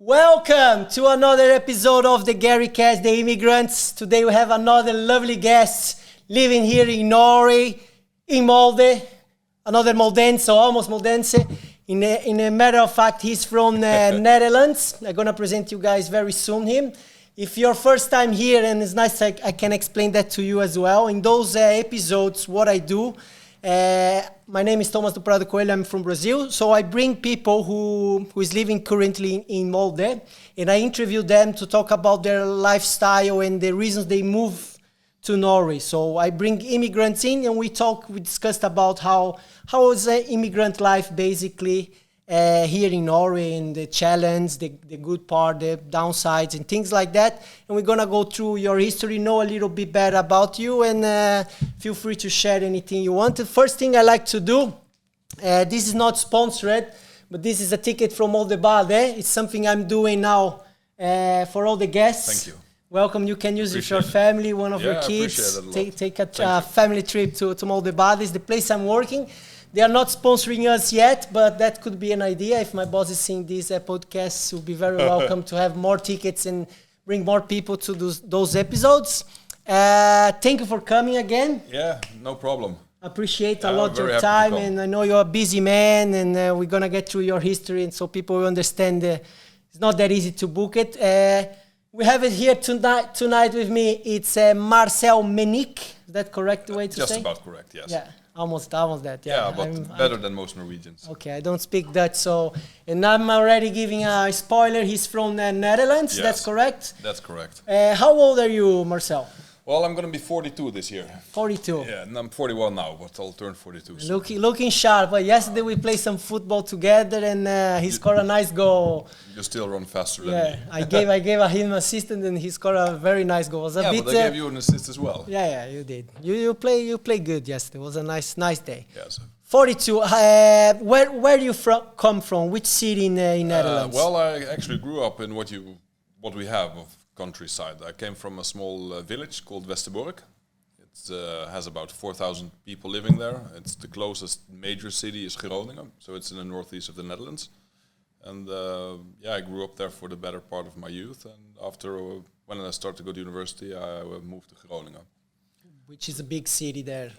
Welcome to another episode of the GUERICAST, the Immigrants. Today we have another lovely guest living here in Norway, in Molde, another Moldense, almost Moldense. In a matter of fact, he's from Netherlands. I'm going to present you guys very soon him. If your first time here, and it's nice I can explain that to you as well. In those episodes, what I do, my name is Tomas do Prado Coelho. I'm from Brazil. So I bring people who is living currently in Molde, and I interview them to talk about their lifestyle and the reasons they move to Norway. So I bring immigrants in, and we discussed about how is immigrant life basically here in Norway, and the challenge, the good part, the downsides, and things like that. And we're gonna go through your history, know a little bit better about you, and feel free to share anything you want. The first thing I like to do, this is not sponsored, but this is a ticket from Molde. It's something I'm doing now for all the guests. Thank you. Welcome. You can use it for your family, one of your kids. Take a family trip to Molde. It's the place I'm working. They are not sponsoring us yet, but that could be an idea. If my boss is seeing these podcasts, you'll be very welcome to have more tickets and bring more people to those episodes. Thank you for coming again. Yeah, no problem. Appreciate a lot your time, and I know you're a busy man, and we're going to get through your history, and so people will understand it's not that easy to book it. We have it here tonight with me. It's Marcel Mennink. Is that correct way to say? Just about correct, yes. Yeah. Almost that, yeah. Yeah, but better than most Norwegians. Okay, I don't speak Dutch, and I'm already giving a spoiler. He's from the Netherlands, yes, that's correct? That's correct. How old are you, Marcel? Well, I'm going to be 42 this year. 42? Yeah, and I'm 41 now, but I'll turn 42 soon. Looking sharp. Yesterday we played some football together, and he scored a nice goal. You still run faster than me. I gave him an assist, and he scored a very nice goal. But I gave you an assist as well. Yeah, you did. You play good yesterday. It was a nice day. Yes. 42. Where do you come from? Which city in Netherlands? Well, I actually grew up in what we have of countryside. I came from a small village called Westerbork. It has about 4,000 people living there. It's the closest major city is Groningen, so it's in the northeast of the Netherlands. And I grew up there for the better part of my youth. And after when I started to go to university, I moved to Groningen. Which is a big city there.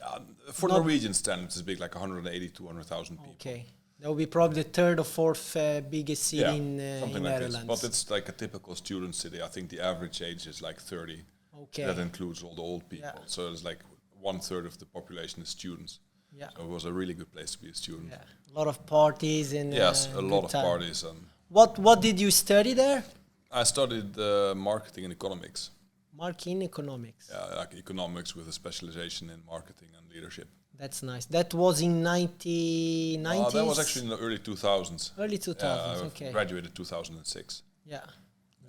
For Norwegian standards, it's big, like 180, 200,000 people. Okay. That will be probably the third or fourth biggest city in Netherlands. Like this. But it's like a typical student city. I think the average age is like 30. Okay. That includes all the old people. Yeah. So it's like 1/3 of the population is students. Yeah. So it was a really good place to be a student. Yeah. A lot of parties and yes, a lot of parties. And what did you study there? I studied marketing and economics. Marketing economics. Yeah, like economics with a specialization in marketing and leadership. That's nice. That was in 1990s? That was actually in the early 2000s. Early 2000s, okay. I graduated 2006. Yeah,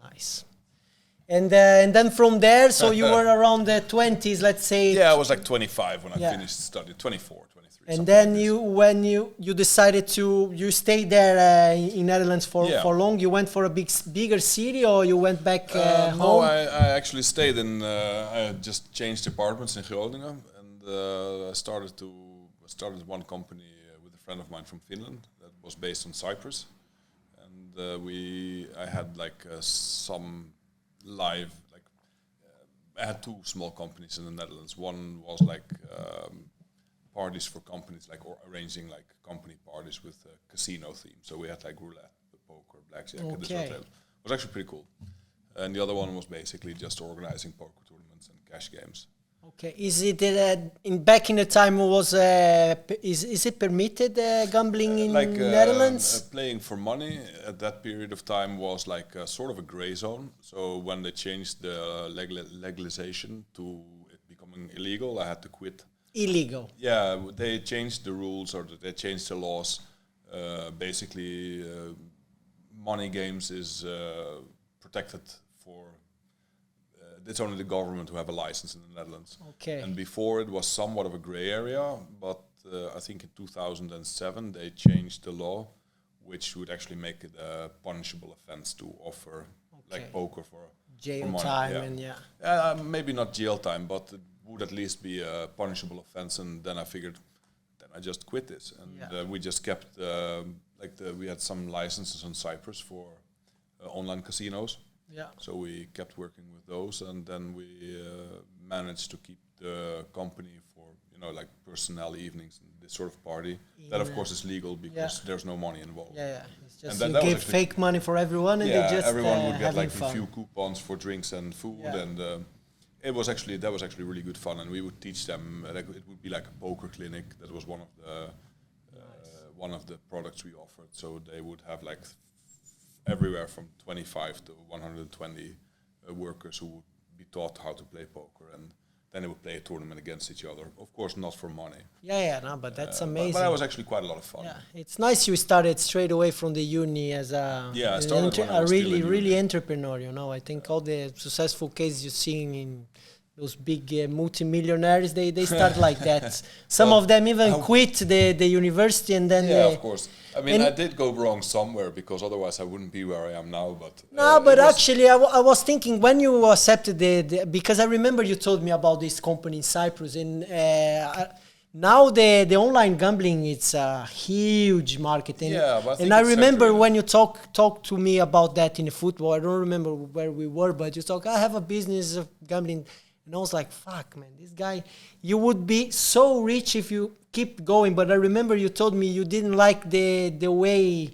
nice. And then from there, so you were around the 20s, let's say. Yeah, I was like 25 when I finished study, 24, 23. And then when you decided you stayed there in Netherlands for long, you went for a bigger city, or you went back home? No, I actually stayed in, I just changed apartments in Groningen, and I started one company with a friend of mine from Finland that was based on Cyprus. And I had like some live, I had two small companies in the Netherlands. One was like parties for companies, like arranging like company parties with a casino theme. So we had like roulette, poker, blackjack, and this hotel. It was actually pretty cool. And the other one was basically just organizing poker tournaments and cash games. Okay, is it back in the time was is it permitted gambling in Netherlands? Playing for money at that period of time was like sort of a gray zone. So when they changed the legalization to it becoming illegal, I had to quit. Illegal? Yeah, they changed the rules, or they changed the laws. Basically, money games is protected for. It's only the government who have a license in the Netherlands. Okay. And before it was somewhat of a gray area, but I think in 2007 they changed the law, which would actually make it a punishable offense to offer like poker for jail for time. Yeah. And maybe not jail time, but it would at least be a punishable offense. And then I figured, then I just quit this, and we just kept we had some licenses on Cyprus for online casinos. Yeah. So we kept working with those, and then we managed to keep the company for like personnel evenings and this sort of party. That of course is legal because there's no money involved. Yeah. It's just And you give fake money for everyone, and they just everyone would get like fun. a few coupons for drinks and food, and that was actually really good fun. And we would teach them. It would be like a poker clinic. That was one of the products we offered. So they would have like everywhere from 25 to 120 workers who would be taught how to play poker, and then they would play a tournament against each other. Of course, not for money. But that's amazing. But that was actually quite a lot of fun. Yeah, it's nice you started straight away from the uni as a really entrepreneur. I think all the successful cases you're seeing in those big multimillionaires, they start like that. Some of them even quit the university and then of course. I mean, I did go wrong somewhere because otherwise I wouldn't be where I am now. But actually, I was thinking when you accepted because I remember you told me about this company in Cyprus, and now the online gambling, it's a huge market. And I remember when you talked to me about that in the football. I don't remember where we were, but you talk, I have a business of gambling. And I was like, fuck, man, this guy, you would be so rich if you keep going. But I remember you told me you didn't like the way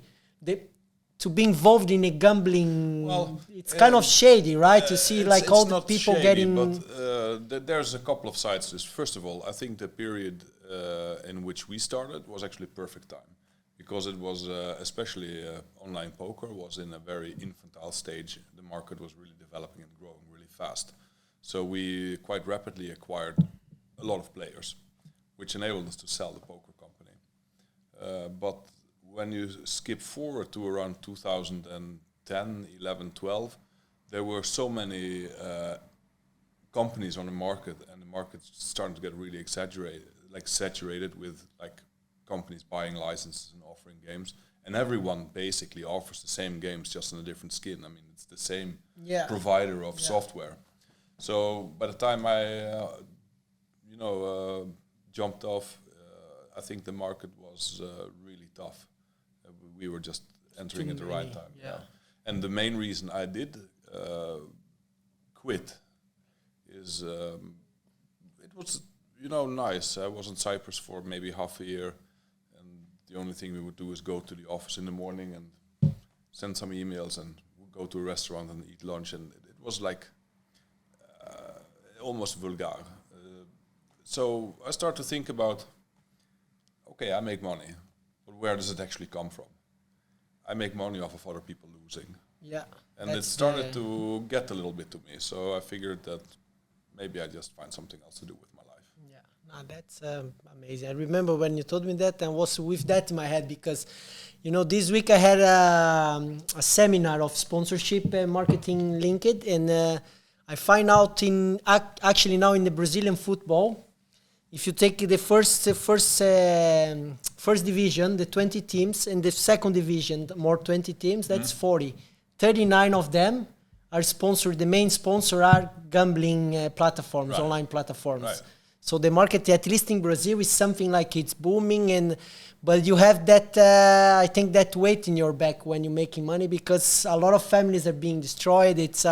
to be involved in a gambling. Well, it's kind of shady, right? You see like all the people shady, getting... But there's a couple of sides to this. First of all, I think the period in which we started was actually perfect time. Because it was, especially online poker, was in a very infantile stage. The market was really developing and growing really fast. So we quite rapidly acquired a lot of players, which enabled us to sell the poker company. But when you skip forward to around 2010, 11, 12, there were so many companies on the market, and the market's starting to get really saturated with like companies buying licenses and offering games. And everyone basically offers the same games, just in a different skin. I mean, it's the same provider of software. So by the time I, jumped off, I think the market was really tough. We were just entering at the right time. Yeah. And the main reason I did quit is it was, nice. I was in Cyprus for maybe half a year, and the only thing we would do is go to the office in the morning and send some emails, and we'd go to a restaurant and eat lunch, and it was like almost vulgar. So I start to think about, okay, I make money, but where does it actually come from? I make money off of other people losing. Yeah. And it started to get a little bit to me. So I figured that maybe I just find something else to do with my life. Yeah, that's amazing. I remember when you told me that, and was with that in my head because, this week I had a seminar of sponsorship marketing linked, and I find out actually now in the Brazilian football, if you take the first division, the 20 teams, and the second division, more 20 teams, that's 40. 39 of them are sponsored. The main sponsor are gambling platforms, online platforms. Right. So the market, at least in Brazil, is something like it's booming, but you have that, I think, that weight in your back when you're making money because a lot of families are being destroyed. It's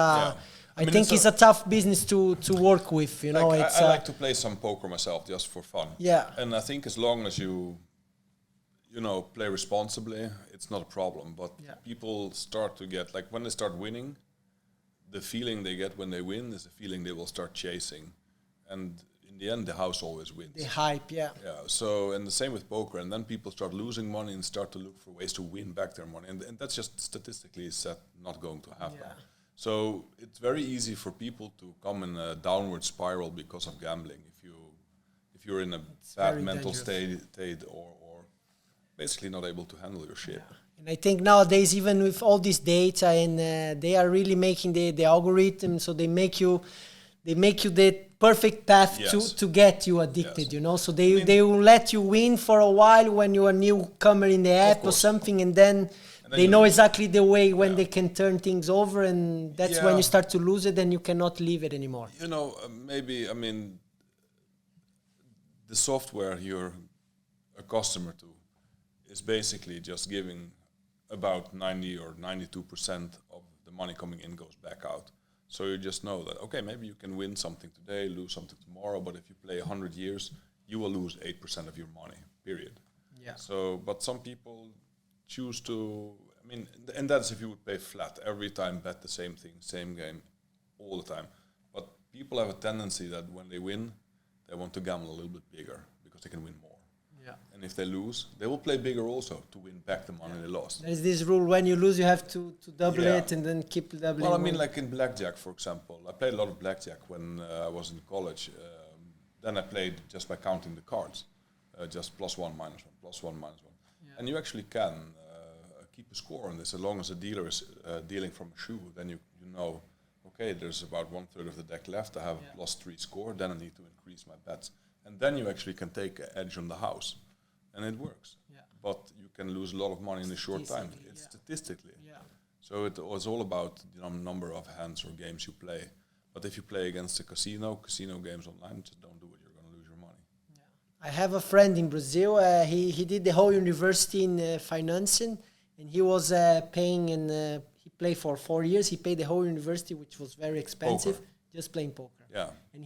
I think it's a tough business to work with, I like to play some poker myself just for fun. Yeah. And I think as long as you play responsibly, it's not a problem. But people start to get, like when they start winning, the feeling they get when they win is the feeling they will start chasing. And in the end, the house always wins. The hype, Yeah, so, and the same with poker. And then people start losing money and start to look for ways to win back their money. And that's just statistically set not going to happen. Yeah. So it's very easy for people to come in a downward spiral because of gambling. If you're in a bad mental state or basically not able to handle your shit. Yeah. And I think nowadays, even with all this data, and they are really making the algorithm, so they make you the perfect path to get you addicted. So they will let you win for a while when you're a newcomer in the app or something, and then they know exactly the way when they can turn things over, and that's when you start to lose it, and you cannot leave it anymore. The software you're a customer to is basically just giving about 90 or 92% of the money coming in goes back out. So you just know that, okay, maybe you can win something today, lose something tomorrow, but if you play 100 years, you will lose 8% of your money, period. Yeah. So, but some people choose to, I mean, and that's if you would play flat, every time bet the same thing, same game, all the time. But people have a tendency that when they win, they want to gamble a little bit bigger because they can win more. Yeah. And if they lose, they will play bigger also to win back the money they lost. There's this rule: when you lose, you have to double it and then keep doubling. Well, I mean, like in blackjack, for example. I played a lot of blackjack when I was in college. Then I played just by counting the cards, just +1, -1, +1, -1. Yeah. And you actually can keep a score on this. As long as the dealer is dealing from a shoe, then you know, okay, there's about 1/3 of the deck left. I have a +3 score. Then I need to increase my bets. And then you actually can take an edge on the house. And it works. Yeah. But you can lose a lot of money in a short time. It's statistically. Yeah. So it was all about the number of hands or games you play. But if you play against a casino games online, just don't do it. You're going to lose your money. Yeah. I have a friend in Brazil. He did the whole university in financing, and he was paying, and he played for 4 years. He paid the whole university, which was very expensive, just playing poker. Yeah. And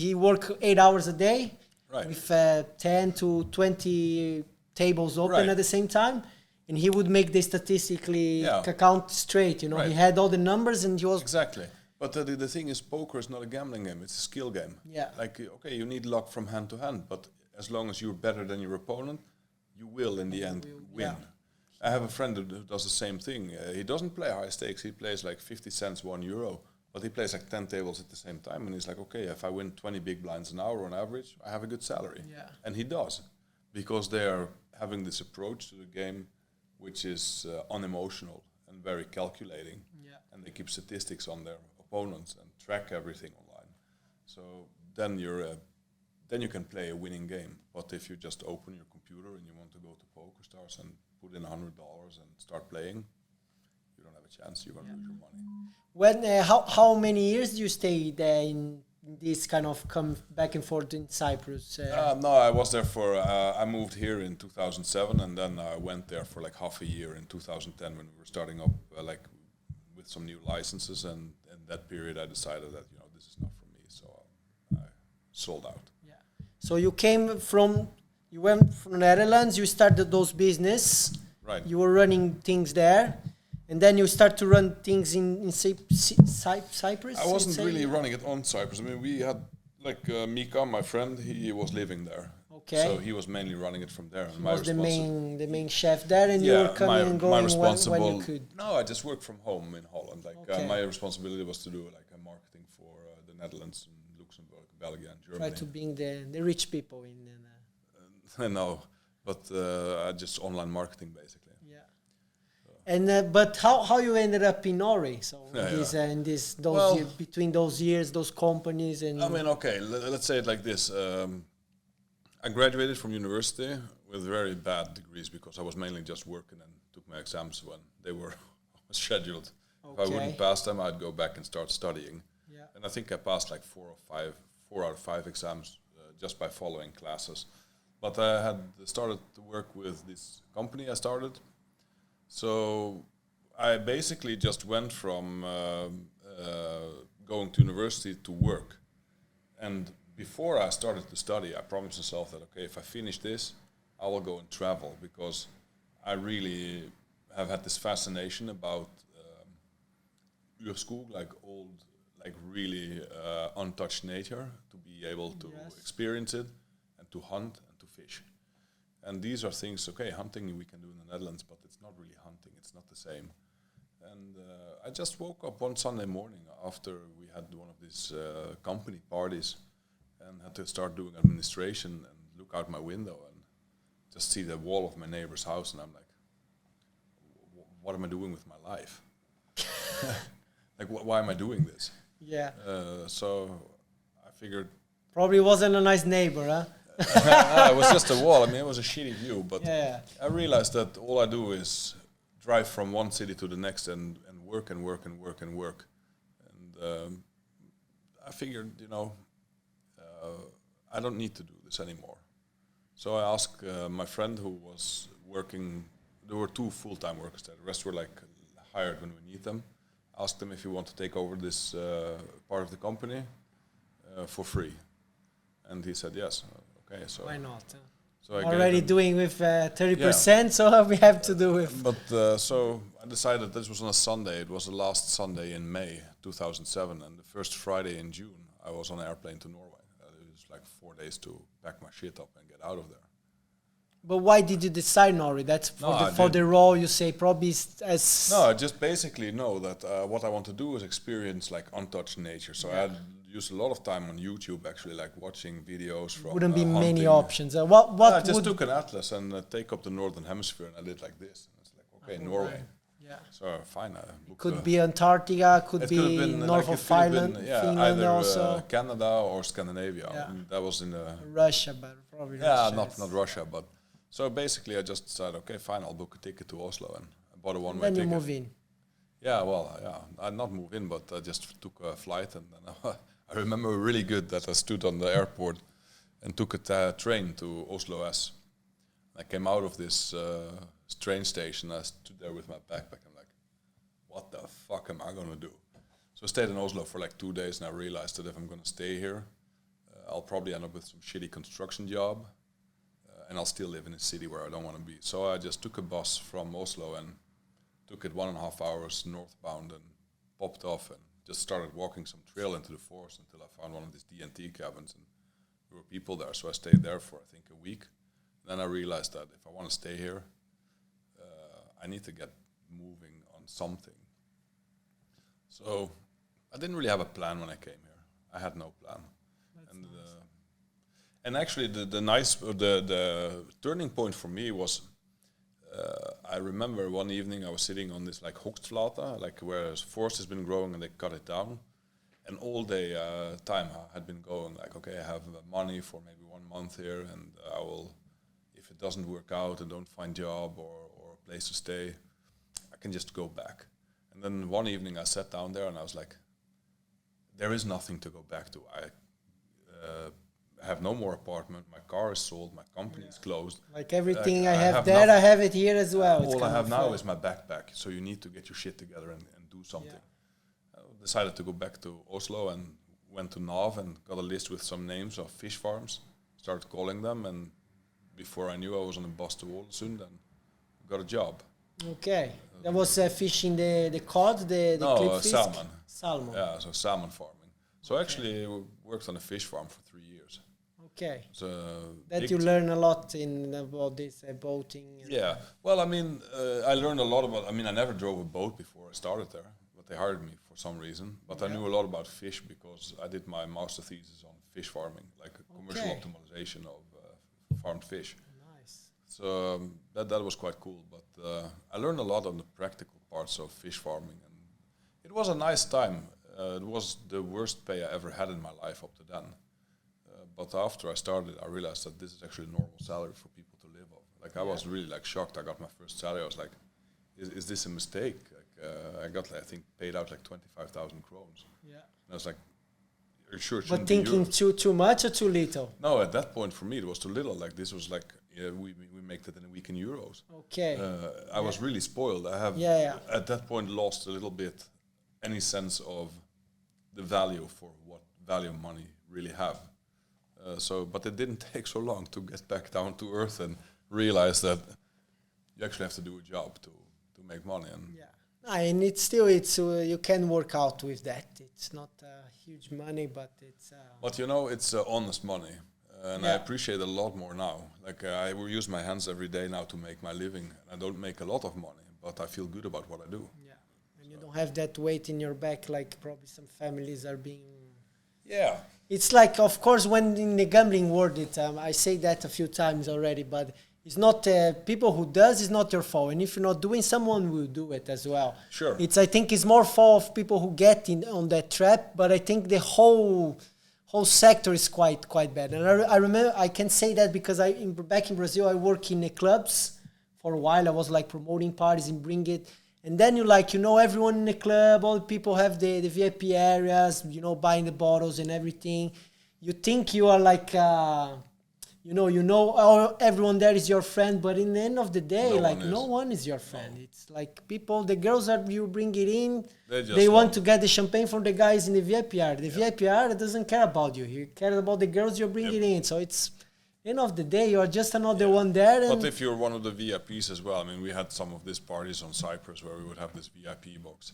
he worked 8 hours a day. Right. With 10 to 20 tables open at the same time, and he would make the statistically account straight. You know, he had all the numbers, and he was exactly. But the thing is, poker is not a gambling game; it's a skill game. Yeah. Like, okay, you need luck from hand to hand, but as long as you're better than your opponent, you will in the end win. Yeah. I have a friend who does the same thing. He doesn't play high stakes; he plays like 50 cents, €1. But he plays like 10 tables at the same time, and he's like, okay, if I win 20 big blinds an hour on average, I have a good salary. Yeah. And he does, because they are having this approach to the game, which is unemotional and very calculating. Yeah. And they keep statistics on their opponents and track everything online. So then you can play a winning game. But if you just open your computer and you want to go to PokerStars and put in $100 and start playing, you don't have a chance. You're going to lose your money. When how many years do you stay there in this kind of come back and forth in Cyprus? No, I was there for. I moved here in 2007, and then I went there for like half a year in 2010 when we were starting up, like with some new licenses. And in that period, I decided that this is not for me, so I sold out. Yeah. So you went from Netherlands. You started those business. Right. You were running things there. And then you start to run things in Cyprus? I wasn't really running it on Cyprus. I mean, we had, like, Mika, my friend, he was living there. Okay. So he was mainly running it from there. And he was the main chef there, and you were coming and going when you could? No, I just worked from home in Holland. Like, my responsibility was to do, like, marketing for the Netherlands, and Luxembourg, Belgium, and Germany. Try to being the rich people in... no, but just online marketing, basically. And but how you ended up in Norway? So between those years, those companies, and I mean, okay, let's say it like this: I graduated from university with very bad degrees because I was mainly just working and took my exams when they were scheduled. Okay. If I wouldn't pass them, I'd go back and start studying. Yeah. And I think I passed like 4 out of 5 exams just by following classes. But I had started to work with this company I started. So I basically just went from going to university to work. And before I started to study, I promised myself that, okay, if I finish this, I will go and travel, because I really have had this fascination about urskog, like old, like really untouched nature, to be able to experience it and to hunt and to fish. And these are things, okay, hunting we can do in the Netherlands, but it's not really hunting, it's not the same. And I just woke up one Sunday morning after we had one of these company parties and had to start doing administration and look out my window and just see the wall of my neighbor's house, and I'm like, what am I doing with my life? Like, why am I doing this? Yeah. So I figured... Probably wasn't a nice neighbor, huh? It was just a wall. I mean, it was a shitty view, but I realized that all I do is drive from one city to the next and work and work and work and work. And I figured, I don't need to do this anymore. So I asked my friend who was working there were 2 full-time workers there. The rest were like hired when we need them. Asked them if you want to take over this part of the company for free, and he said yes. Okay, so why not? So I Already doing with 30%, so we have to do with. But so I decided this was on a Sunday. It was the last Sunday in May 2007, and the first Friday in June, I was on an airplane to Norway. It was like 4 days to pack my shit up and get out of there. But why did you decide Norway? That's for the role you say probably as. No, I just basically know that what I want to do is experience like untouched nature. So I had used a lot of time on YouTube actually, like watching videos from. Wouldn't be hunting. many options. What I just took an atlas and take up the northern hemisphere, and I did like this. And it's like, okay, Norway. Yeah. So fine. Could be Antarctica, could be north of Finland, either also. Canada or Scandinavia. Yeah. That was in Russia, but probably Russia. Russia. Not Russia, but so basically I just said, okay, fine, I'll book a ticket to Oslo, and I bought a one-way ticket. Then you move in. Yeah, well, yeah, I not move in, but I just took a flight, and then I remember really good that I stood on the airport and took a train to Oslo S. I came out of this train station. I stood there with my backpack. I'm like, what the fuck am I gonna do? So I stayed in Oslo for like 2 days, and I realized that if I'm gonna stay here, I'll probably end up with some shitty construction job, and I'll still live in a city where I don't want to be. So I just took a bus from Oslo and took it 1.5 hours northbound and popped off and just started walking some trail into the forest until I found one of these D&T cabins, and there were people there. So I stayed there for I think a week. Then I realized that if I want to stay here, I need to get moving on something. So I didn't really have a plan when I came here. I had no plan. And actually the turning point for me was, I remember one evening I was sitting on this like hogstflata, like where a forest has been growing and they cut it down. And all day time I had been going like, okay, I have money for maybe 1 month here, and I will, if it doesn't work out and don't find job or a place to stay, I can just go back. And then one evening I sat down there and I was like, there is nothing to go back to. I have no more apartment, my car is sold, my company is closed. Like everything I have there, I have it here as well. All I have now is my backpack, so you need to get your shit together and do something. Yeah. I decided to go back to Oslo and went to Nav and got a list with some names of fish farms, started calling them, and before I knew I was on a bus to Ålesund and got a job. Okay. That was fishing the cod, the clip fish? Salmon. Salmon. Yeah, so salmon farming. So actually worked on a fish farm for 3 years. Okay. So that you learn a lot about this boating. Yeah. Well, I mean, I learned a lot about. I mean, I never drove a boat before I started there, but they hired me for some reason. But I knew a lot about fish because I did my master thesis on fish farming, like commercial optimization of farmed fish. Nice. So that was quite cool. But I learned a lot on the practical parts of fish farming, and it was a nice time. It was the worst pay I ever had in my life up to then. But after I started, I realized that this is actually a normal salary for people to live off. Like I was really like shocked. I got my first salary. I was like, "Is this a mistake?" Like I got, I think, paid out like 25,000 krones. Yeah. And I was like, "You're sure?" It but thinking too much or too little? No, at that point for me it was too little. Like this was like we make that in a week in euros. Okay. I was really spoiled. I have at that point lost a little bit any sense of the value for what value money really have. But it didn't take so long to get back down to earth and realize that you actually have to do a job to make money. And and it's still you can work out with that. It's not huge money, but it's. But you know, it's honest money, and I appreciate it a lot more now. Like I will use my hands every day now to make my living. I don't make a lot of money, but I feel good about what I do. Yeah, and you don't have that weight in your back like probably some families are being. Yeah. It's like, of course, when in the gambling world, I say that a few times already, but it's not people who does is not your fault, and if you're not doing, someone will do it as well. Sure. I think it's more fault of people who get on that trap, but I think the whole sector is quite bad. And I remember I can say that because back in Brazil I work in the clubs for a while. I was like promoting parties and bring it. And then everyone in the club, all the people have the VIP areas, buying the bottles and everything. You think you are like everyone there is your friend, but in the end of the day, no one is your friend. No. It's like people, the girls that you bring it in, they want to get the champagne from the guys in the VIP area. The VIP area doesn't care about you. He cares about the girls you're bringing in. So it's, end of the day, you're just another one there. But if you're one of the VIPs as well, I mean, we had some of these parties on Cyprus where we would have this VIP box.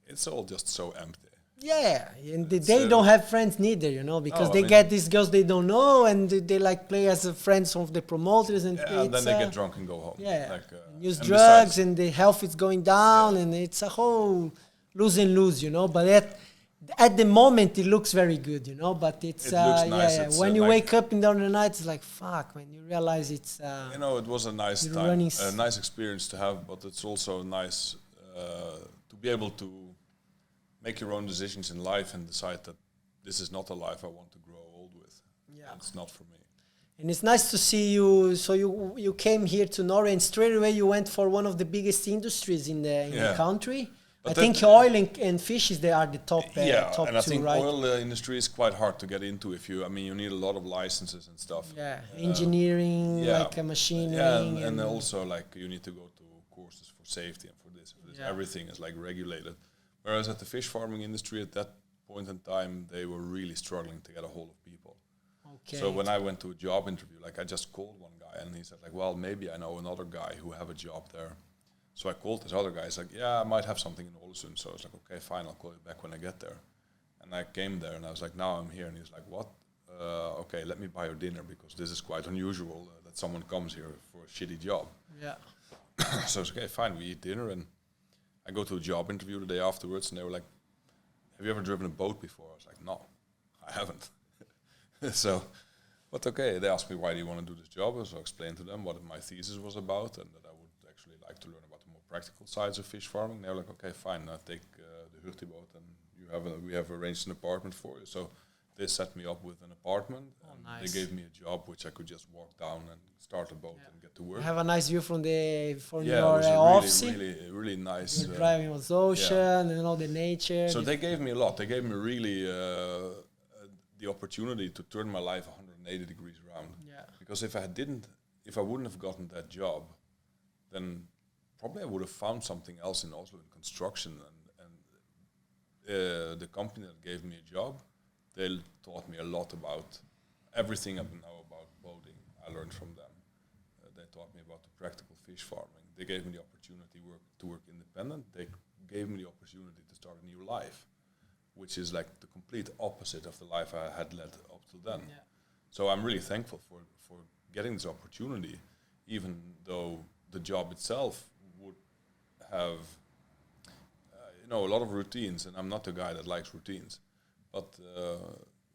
It's all just so empty. Yeah, and they don't have friends neither, because they get these girls they don't know, and they like play as friends of the promoters, and then they get drunk and go home. Yeah, use drugs, and the health is going down, and it's a whole lose and lose, But at the moment, it looks very good, But it's looks nice. When you wake up in the night, it's like fuck. When you realize it's it was a nice time, a nice experience to have, but it's also nice to be able to make your own decisions in life and decide that this is not a life I want to grow old with. Yeah, it's not for me. And it's nice to see you. So you came here to Norway, and straight away you went for one of the biggest industries in the country. But I think oil and fishes, they are the top. Top and I think right? oil industry is quite hard to get into. You need a lot of licenses and stuff. Yeah, engineering, like machinery. And also like you need to go to courses for safety and for this. Everything is like regulated. Whereas at the fish farming industry at that point in time, they were really struggling to get a hold of people. Okay. So when I went to a job interview, I just called one guy and he said well, maybe I know another guy who have a job there. So I called this other guy. He's like, yeah, I might have something in Ålesund. So I was like, okay, fine, I'll call you back when I get there. And I came there and I was like, now I'm here. And he's like, what? Okay, let me buy your dinner because this is quite unusual that someone comes here for a shitty job. Yeah. So I was okay, fine, we eat dinner and I go to a job interview the day afterwards, and they were like, have you ever driven a boat before? I was like, no, I haven't. But okay, they asked me, why do you want to do this job? So I explained to them what my thesis was about and that I would actually like to learn about the more practical sides of fish farming. They were like, okay, fine, I'll take the Hurtigbåt and we have arranged an apartment for you. So they set me up with an apartment and nice. They gave me a job which I could just walk down and start a boat and get to work. You have a nice view from your office. Really nice. You're driving on the ocean and all the nature. So they gave me a lot. They gave me really the opportunity to turn my life 180 degrees around. Yeah. Because if I wouldn't have gotten that job, then probably I would have found something else in Oslo in construction. And the company that gave me a job, they taught me a lot about everything I know about boating. I learned from them. They taught me about the practical fish farming. They gave me the opportunity to work independent. They gave me the opportunity to start a new life, which is like the complete opposite of the life I had led up till then. Yeah. So I'm really thankful for getting this opportunity, even though the job itself would have a lot of routines, and I'm not a guy that likes routines. But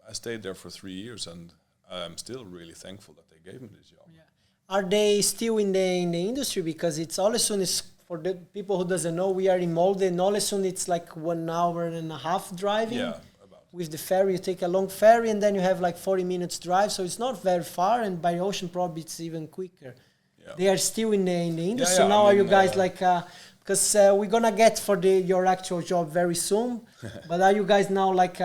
I stayed there for 3 years, and I'm still really thankful that they gave me this job. Yeah. Are they still in the industry? Because it's Ålesund is, for the people who doesn't know, we are in Molde. In Ålesund, it's like 1 hour and a half driving. Yeah, about. With the ferry, you take a long ferry, and then you have like 40 minutes drive. So it's not very far, and by ocean probably it's even quicker. Yeah. They are still in the industry. Now are you guys because we're gonna get for your actual job very soon, but are you guys now like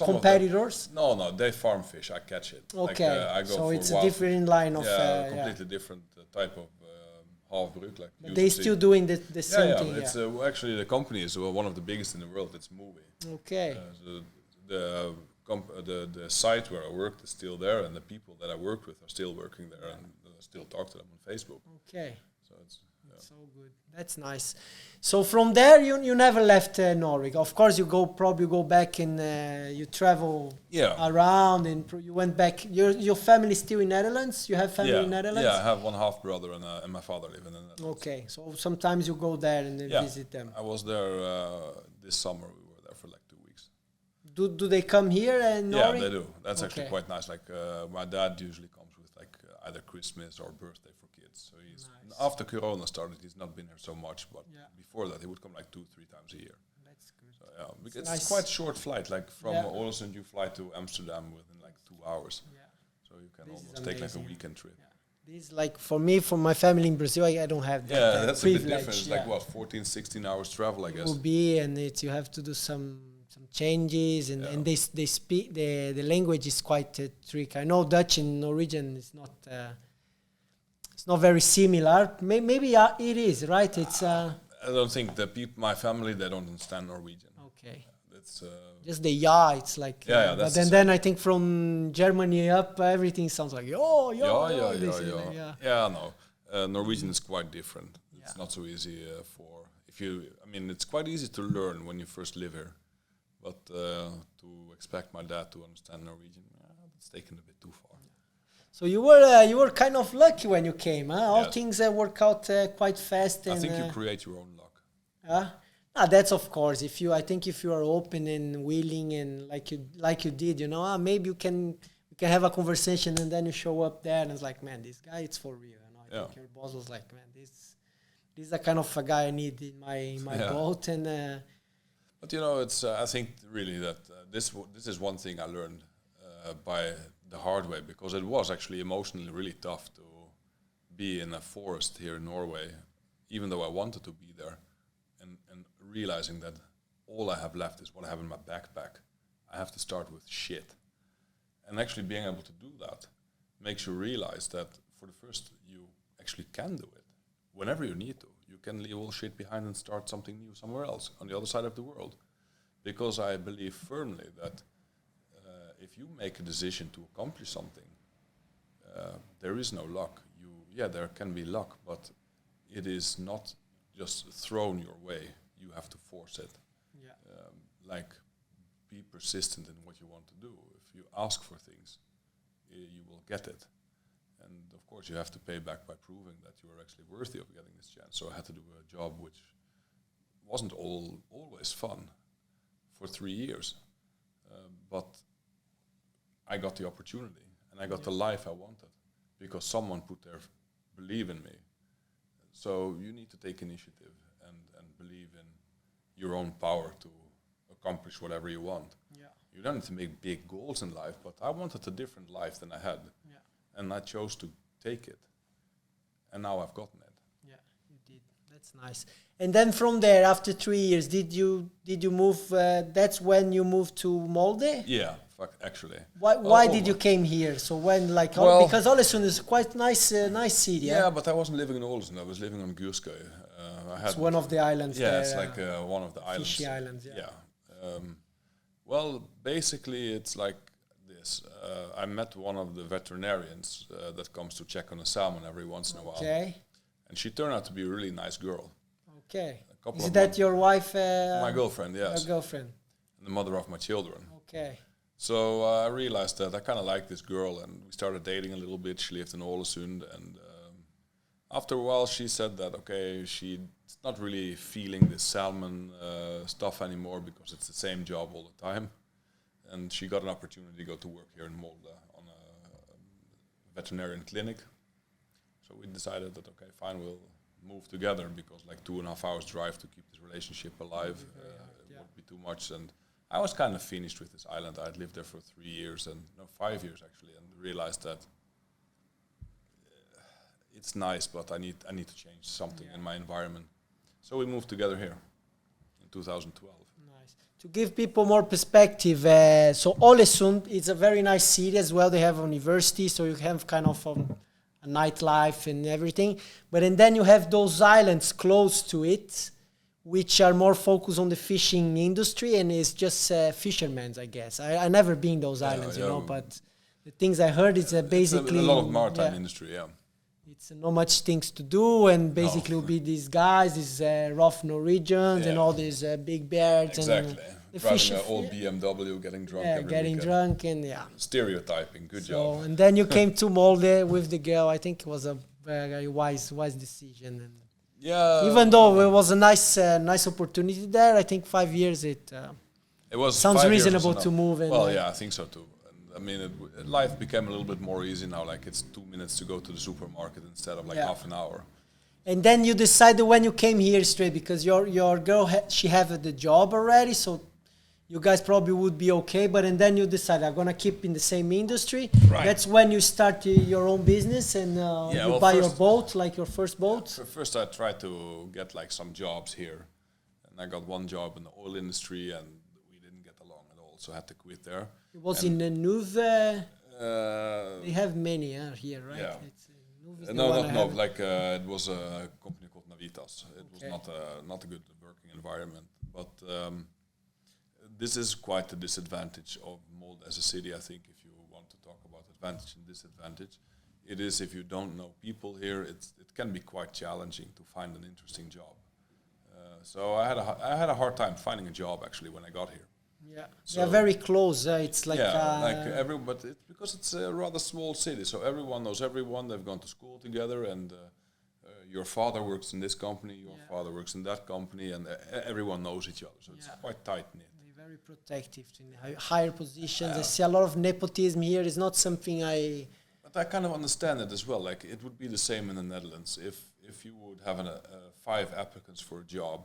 competitors? No, they farm fish. I catch it. Okay, I go so it's a different line of completely different type of havbruk. But they still doing the same thing. It's actually the company is one of the biggest in the world. It's moving. Okay. The site where I worked is still there, and the people that I worked with are still working there, and I still talk to them on Facebook. Okay. So it's so good. That's nice. So from there, you never left Norway. Of course, you probably go back and you travel around, and you went back. Your family still in Netherlands? You have family in Netherlands? Yeah, I have one half brother and my father live in the Netherlands. Okay, so sometimes you go there and visit them. I was there this summer. We were there for like 2 weeks. Do they come here in Norway? Yeah, they do. That's actually quite nice. Like my dad usually comes with like either Christmas or birthday for kids. So he's after Corona started, he's not been here so much, but before that he would come like 2-3 times a year. That's good. So because it's quite short flight. Like from Ålesund, you fly to Amsterdam within like 2 hours. Yeah. So you can almost take like a weekend trip. Yeah. This like for me, for my family in Brazil, I don't have that. Yeah, that's privilege. A bit different. It's like what 14-16 hours travel, I guess. It will be, and you have to do some changes, and they speak the language is quite tricky. I know Dutch and Norwegian is not it's not very similar. Maybe it is, right? It's I don't think the people, my family, they don't understand Norwegian. okay. It's Just the it's like that's but then I think from Germany up everything sounds like no. Norwegian is quite different. It's not so easy it's quite easy to learn when you first live here, but to expect my dad to understand Norwegian, it's taken a bit too far. So you were kind of lucky when you came, huh? All things work out quite fast. And, I think you create your own luck. That's of course. I think if you are open and willing and like you did, maybe we can have a conversation, and then you show up there and it's like, man, this guy, it's for real. I think your boss was like, man, this is the kind of a guy I need in my boat. And but it's I think really that this is one thing I learned by the hard way, because it was actually emotionally really tough to be in a forest here in Norway, even though I wanted to be there, and realizing that all I have left is what I have in my backpack. I have to start with shit. And actually being able to do that makes you realize that for the first, you actually can do it. Whenever you need to, you can leave all shit behind and start something new somewhere else on the other side of the world. Because I believe firmly that if you make a decision to accomplish something, there is no luck. There can be luck, but it is not just thrown your way. You have to force it. Be persistent in what you want to do. If you ask for things, you will get it. And of course, you have to pay back by proving that you are actually worthy of getting this chance. So I had to do a job which wasn't always fun for 3 years. But I got the opportunity, and I got the life I wanted because someone put their belief in me. So you need to take initiative and believe in your own power to accomplish whatever you want. You don't need to make big goals in life, but I wanted a different life than I had. And I chose to take it. And now I've gotten it. Yeah, you did. That's nice. And then from there, after 3 years, did you move? That's when you moved to Molde? Yeah, actually. Why did you came here? So when because Ålesund is quite nice city. Yeah, but I wasn't living in Ålesund. I was living on GUERICAST. It's one of the islands. Yeah, there, it's like one of the islands. Fishy islands. Yeah. Well, basically, it's like this. I met one of the veterinarians that comes to check on the salmon every once in a while. Okay. And she turned out to be a really nice girl. Okay. Is that your wife? My girlfriend, yes. Your girlfriend. And the mother of my children. Okay. So I realized that I kind of liked this girl, and we started dating a little bit. She lived in Ålesund, and after a while she said that, okay, she's not really feeling the salmon stuff anymore because it's the same job all the time. And she got an opportunity to go to work here in Molde on a veterinarian clinic. So we decided that, okay, fine, we'll move together because like 2.5 hours drive to keep this relationship alive it would be too much. And I was kind of finished with this island. I'd lived there for 3 years, 5 years actually, and realized that it's nice, but I need to change something in my environment. So we moved together here in 2012. Nice. To give people more perspective, so Ålesund is a very nice city as well. They have a university, so you have kind of a nightlife and everything. And then you have those islands close to it, which are more focused on the fishing industry, and it's just fishermen, I guess. I never been those islands, but the things I heard is basically... It's a lot of maritime industry, It's not much things to do, and basically will be these guys, these rough Norwegians, and all these big beards. Exactly. And driving an old BMW, getting drunk every weekend. Drunk, and Stereotyping, good job. And then you came to Molde with the girl. I think it was a very wise decision. And even though it was a nice opportunity there, I think 5 years it was sounds reasonable to move. And well, I think so too. I mean, life became a little bit more easy now. Like it's 2 minutes to go to the supermarket instead of like half an hour. And then you decided when you came here straight, because your girl she had the job already, so you guys probably would be okay. And then you decided I'm gonna keep in the same industry. Right. That's when you start your own business and you buy your boat, like your first boat. First, I tried to get like some jobs here, and I got one job in the oil industry, and we didn't get a also had to quit there. It was And, in the Nuve. They have many here, right? Yeah. Nuve is the No, one not I no. have. Like it was a company called Navitas. It was Okay. not a good working environment. But this is quite a disadvantage of Molde as a city. I think if you want to talk about advantage and disadvantage, it is if you don't know people here, it can be quite challenging to find an interesting job. So I had a hard time finding a job actually when I got here. Yeah, So- they're very close. It's like but because it's a rather small city, so everyone knows everyone. They've gone to school together, and your father works in this company, your father works in that company, and everyone knows each other. So it's quite tight knit. they're very protective in higher positions. I see a lot of nepotism here. It's not something But I kind of understand it as well. Like it would be the same in the Netherlands if you would have 5 applicants for a job,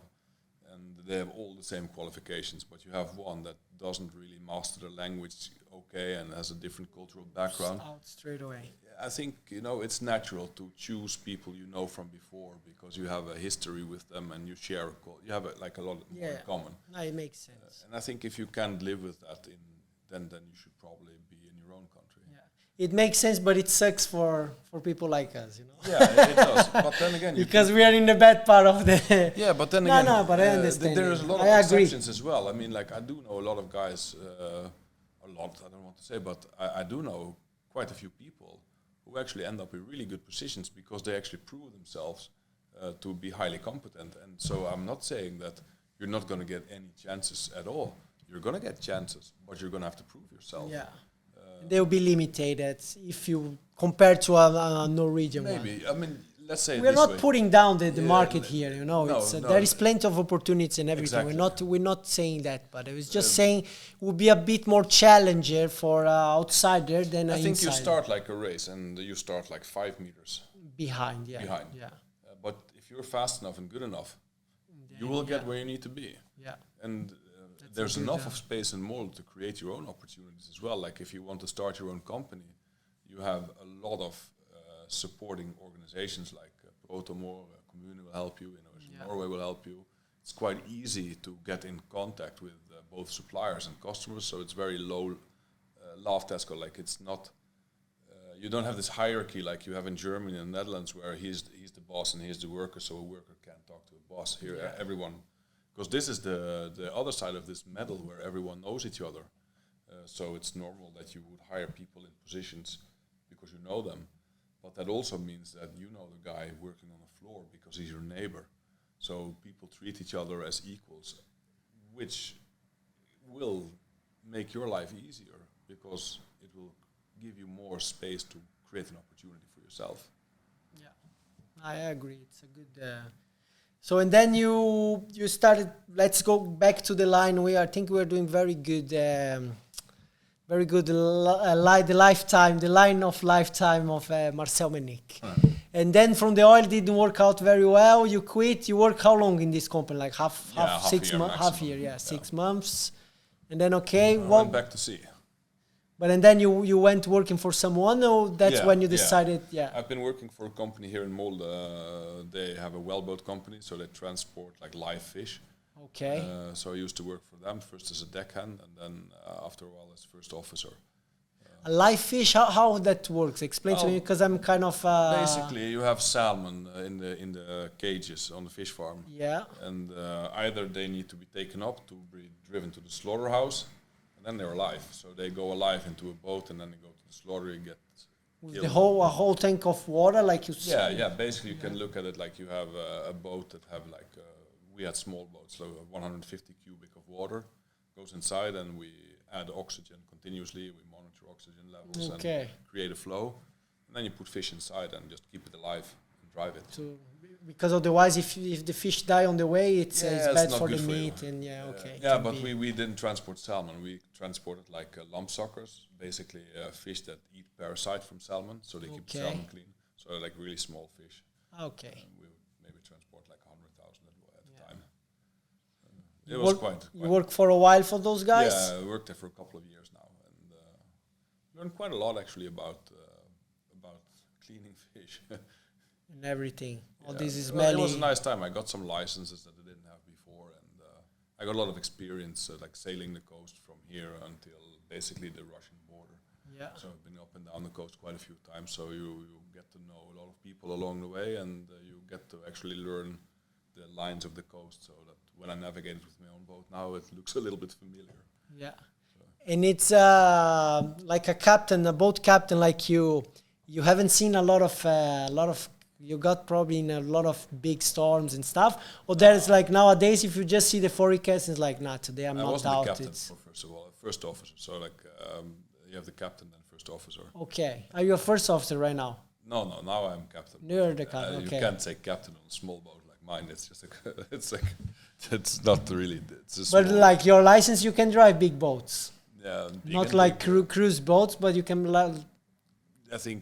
and they have all the same qualifications, but you have one that doesn't really master the language okay and has a different cultural background. out straight away. I think it's natural to choose people you know from before because you have a history with them and you share you have a lot more in common. No, it makes sense. And I think if you can't live with that, then you should probably be in your own country. It makes sense, but it sucks for people like us, Yeah, it does. But then again, because we are in the bad part of the. yeah, but then again, but I understand. There's a lot of I agree. exceptions as well. I mean, like I do know a lot of guys, I don't want to say, but I do know quite a few people who actually end up in really good positions because they actually prove themselves to be highly competent. And so I'm not saying that you're not going to get any chances at all. You're going to get chances, but you're going to have to prove yourself. Yeah. They'll be limited if you compare to a Norwegian one. Maybe. I mean, let's say We're this not way. putting down the market here, No, there is plenty of opportunities and everything. Exactly. We're not saying that, but I was just saying it would be a bit more challenger for an outsider than an I think insider. you start like a race and you start like 5 meters behind. behind. Yeah. But if you're fast enough and good enough, you will get where you need to be. Yeah. And there's enough of space in Molde to create your own opportunities as well. Like if you want to start your own company, you have a lot of supporting organizations like Prado Coelho, Commune will help you, Norway will help you. It's quite easy to get in contact with both suppliers and customers, so it's very low Tesco. Like it's not, you don't have this hierarchy like you have in Germany and the Netherlands where he's the boss and he's the worker, so a worker can't talk to a boss. Here everyone, because this is the other side of this medal where everyone knows each other. So it's normal that you would hire people in positions because you know them. But that also means that you know the guy working on the floor because he's your neighbor. So people treat each other as equals, which will make your life easier because it will give you more space to create an opportunity for yourself. Yeah, I agree. It's a good. So and then you started. Let's go back to the line. I think we're doing very good. Very good. The line of lifetime of Marcel Mennink. And then from the oil didn't work out very well. You quit. You work how long in this company? Like half 6 months, half year. Yeah, 6 months. And then I went back to sea. But and then you went working for someone, or that's when you decided? Yeah. I've been working for a company here in Molde. They have a wellboat company, so they transport like live fish. Okay. So I used to work for them first as a deckhand, and then after a while as first officer. A live fish, how that works? Explain to me, because I'm kind of. Basically, you have salmon in the cages on the fish farm. Yeah. And either they need to be taken up to be driven to the slaughterhouse, and then they're alive. So they go alive into a boat, and then they go to the slaughter and get. With a whole tank of water, like you. Yeah. Basically, you can look at it like you have a boat that have like. We had small boats, so 150 cubic of water goes inside, and we add oxygen continuously. We monitor oxygen levels and create a flow, and then you put fish inside and just keep it alive and drive it. So, because otherwise, if the fish die on the way, it's bad for the meat. And but we didn't transport salmon. We transported like lump suckers, basically fish that eat parasite from salmon, so they keep the salmon clean. So like really small fish. Okay. We would maybe transport like 100,000 at a time. It was quite. You worked for a while for those guys? Yeah, I worked there for a couple of years now, and learned quite a lot actually about cleaning fish. And everything. All this is It was a nice time. I got some licenses that I didn't have before, and I got a lot of experience, like sailing the coast from here until basically the Russian border. Yeah. So I've been up and down the coast quite a few times. So you get to know a lot of people along the way, and you get to actually learn the lines of the coast. So that when I navigate with my own boat now, it looks a little bit familiar. Yeah. And it's like a captain, a boat captain like you. You haven't seen a lot of. You got probably in a lot of big storms and stuff. Or there's like nowadays, if you just see the forecast, it's like, nah, today I'm I not wasn't out. the captain, It's first of all, first officer. So like you have the captain and first officer. okay. Are you a first officer right now? No, now I'm captain. You're the captain. You Okay. can't say captain on a small boat like mine. It's just it's not really. It's a But small, like your license, you can drive big boats. yeah, big Not and like big, cruise boats, but you can. I think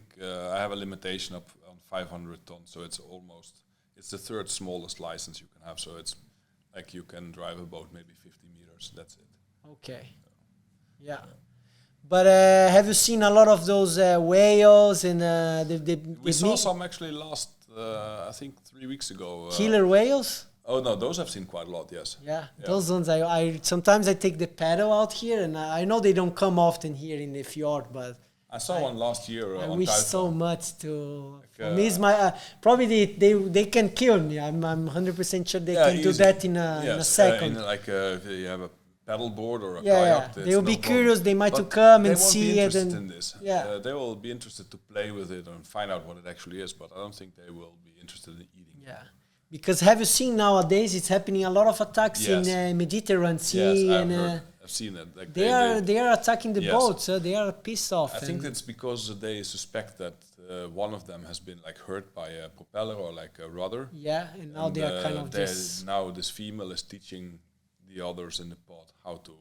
I have a limitation up on 500 tons, so it's the third smallest license you can have. So it's like you can drive a boat maybe 50 meters. That's it. Okay. Yeah. But have you seen a lot of those whales and We saw some actually last, I think 3 weeks ago. killer whales? Oh no, those I've seen quite a lot. Yes. Yeah, those ones. I sometimes I take the paddle out here, and I know they don't come often here in the fjord, but I saw one last year. I on wish Kuita. so much to. For me, it's my probably they can kill me. I'm 100% sure they can do easy. that in a second. If you have a paddle board or a Yeah, kayak, they will be no curious. problem. They might to But come they and won't be see it, interested and in this. yeah. They will be interested to play with it and find out what it actually is. But I don't think they will be interested in eating. Yeah, because have you seen nowadays it's happening a lot of attacks in Yes. Mediterranean Sea, Yes, and I've seen it. Like they are attacking the Yes. boats. They are pissed off. I think it's because they suspect that one of them has been like hurt by a propeller or like a rudder. yeah, and now they are kind of this. Now this female is teaching the others in the pod how to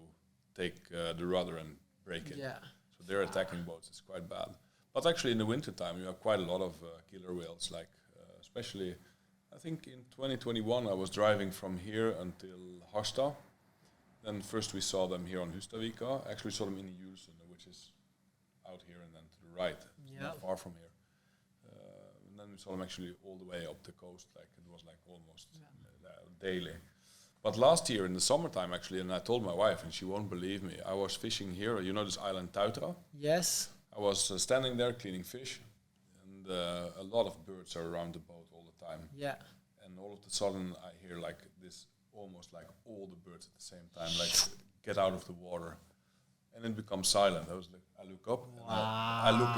take the rudder and break it. Yeah, So they're attacking boats. It's quite bad. But actually, in the wintertime, you have quite a lot of killer whales. Like especially, I think in 2021, I was driving from here until Harstad. Then first we saw them here on Hustadvika. Actually saw them in Julesund, which is out here and then to the right. It's not far from here. And then we saw them actually all the way up the coast. Like it was like almost daily. But last year in the summertime, actually, and I told my wife, and she won't believe me, I was fishing here. You know this island Tautra? Yes. I was standing there cleaning fish, and a lot of birds are around the boat all the time. Yeah. And all of a sudden, I hear like this, almost like all the birds at the same time, like get out of the water, and it becomes silent. I was like, I look up, and I look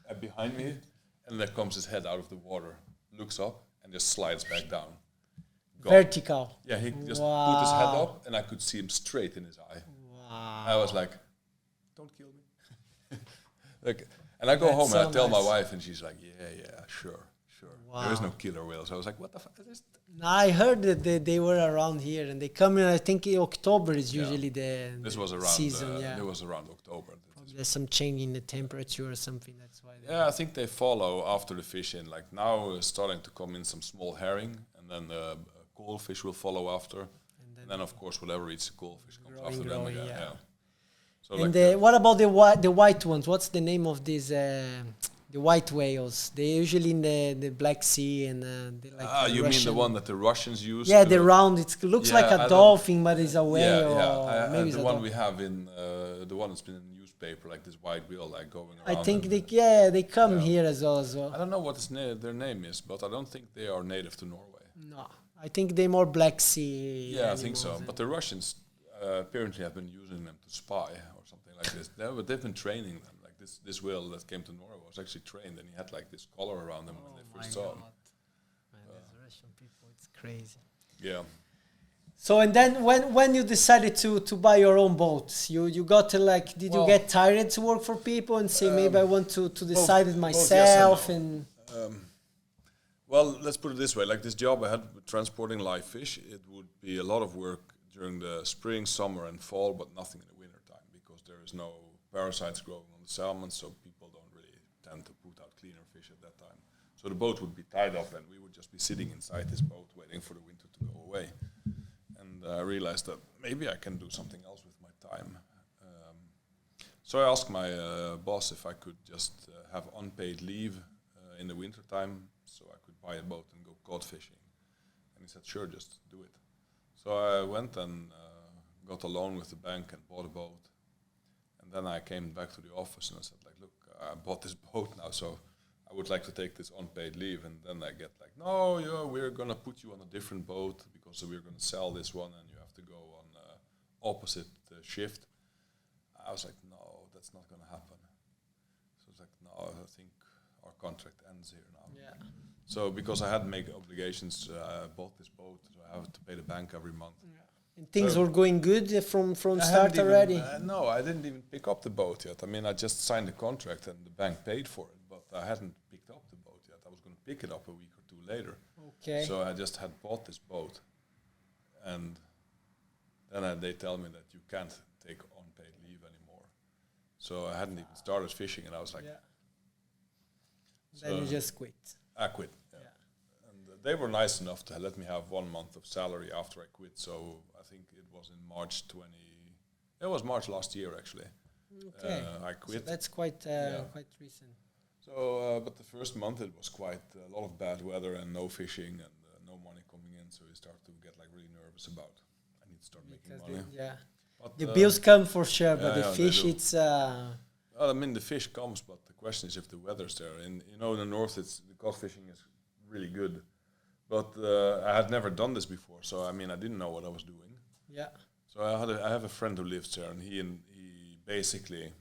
at behind me, and there comes his head out of the water, looks up, and just slides back down. Gone. Vertical. Yeah, he just put his head up, and I could see him straight in his eye. Wow. I was like, "Don't kill me." Like, and I go home and I tell my wife, and she's like, "Yeah, sure. Wow. There is no killer whales." I was like, "What the fuck is this?" No, I heard that they were around here, and they come in. I think in October is usually This was around season. Yeah. It was around October. There's some change in the temperature or something. That's why. Yeah, I think they follow after the fish in. Like now, starting to come in some small herring, and then the coalfish will follow after, and then of course whatever eats the coalfish comes after them again. Yeah. So And like what about the white ones? What's the name of these the white whales? They're usually in the Black Sea, and they like. you mean the one that the Russians use? Yeah, the round. It looks like a dolphin, but it's a whale. Yeah. Maybe the it's one a we have in the one that's been in the newspaper, like this white whale, like going around. I think they come here as well. I don't know what their name is, but I don't think they are native to Norway. No, I think they're more Black Sea. Yeah, I think so. But the Russians apparently have been using them to spy or something like this. They've been training them. Like this whale that came to Norway was actually trained, and he had like this collar around him when they first saw him. Man, these Russian people, it's crazy. Yeah. So and then when you decided to buy your own boats, you got to like, did you get tired to work for people and say maybe I want to decide it myself both yes and no. Well, let's put it this way: like this job I had with transporting live fish, it would be a lot of work during the spring, summer, and fall, but nothing in the winter time because there is no parasites growing on the salmon, so people don't really tend to put out cleaner fish at that time. So the boat would be tied up, and we would just be sitting inside this boat waiting for the winter to go away. And I realized that maybe I can do something else with my time. So I asked my boss if I could just have unpaid leave in the winter time, so I could buy a boat and go cod fishing. And he said, "Sure, just do it." So I went and got a loan with the bank and bought a boat. And then I came back to the office and I said, like, look, I bought this boat now, so I would like to take this unpaid leave. And then I get like, no, we're going to put you on a different boat because we're going to sell this one and you have to go on opposite shift. I was like, no, that's not going to happen. So it's like, no, I think our contract ends here now. Yeah. So because I had to make obligations, I bought this boat, so I have to pay the bank every month. Yeah. And things were going good from start already? No, I didn't even pick up the boat yet. I mean, I just signed the contract and the bank paid for it, but I hadn't picked up the boat yet. I was going to pick it up a week or two later. Okay. So I just had bought this boat, and then they tell me that you can't take unpaid leave anymore. So I hadn't even started fishing, and I was like... Yeah. So then you just quit. I quit, yeah. And they were nice enough to let me have 1 month of salary after I quit. So I think it was in March it was March last year, actually. Okay. I quit. So that's quite recent. So, but the first month it was quite a lot of bad weather and no fishing and no money coming in. So you start to get like really nervous about, I need to start making money. But the bills come for sure, but the yeah, fish, it's... Well, I mean, the fish comes, but the question is if the weather's there. And in the north, the cod fishing is really good. But I had never done this before, so I mean, I didn't know what I was doing. Yeah. So I have a friend who lives there, and he basically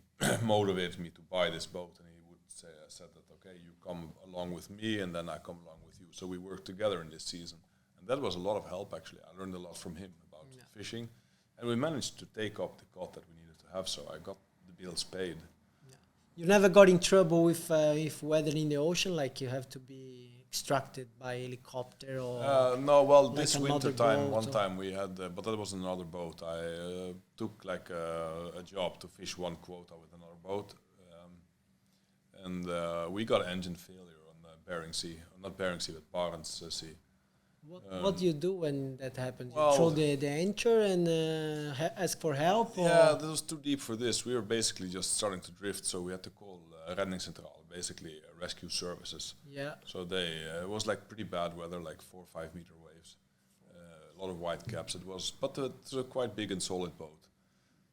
motivated me to buy this boat. And he said that, okay, you come along with me, and then I come along with you. So we worked together in this season, and that was a lot of help. Actually, I learned a lot from him about fishing, and we managed to take up the cod that we needed to have. So I got the bills paid. You never got in trouble with if weather in the ocean, like you have to be extracted by helicopter or... no, well, like this winter time, one time we had, but that was another boat. I took like a job to fish one quota with another boat. And we got engine failure on Bering Sea. Not Bering Sea, but Barents Sea. What do you do when that happens? Well, you throw the anchor and ask for help? Or? Yeah, that was too deep for this. We were basically just starting to drift, so we had to call Redningscentraal, basically rescue services. Yeah. So it was like pretty bad weather, like 4 or 5 meter waves, a lot of white caps. But it was a quite big and solid boat.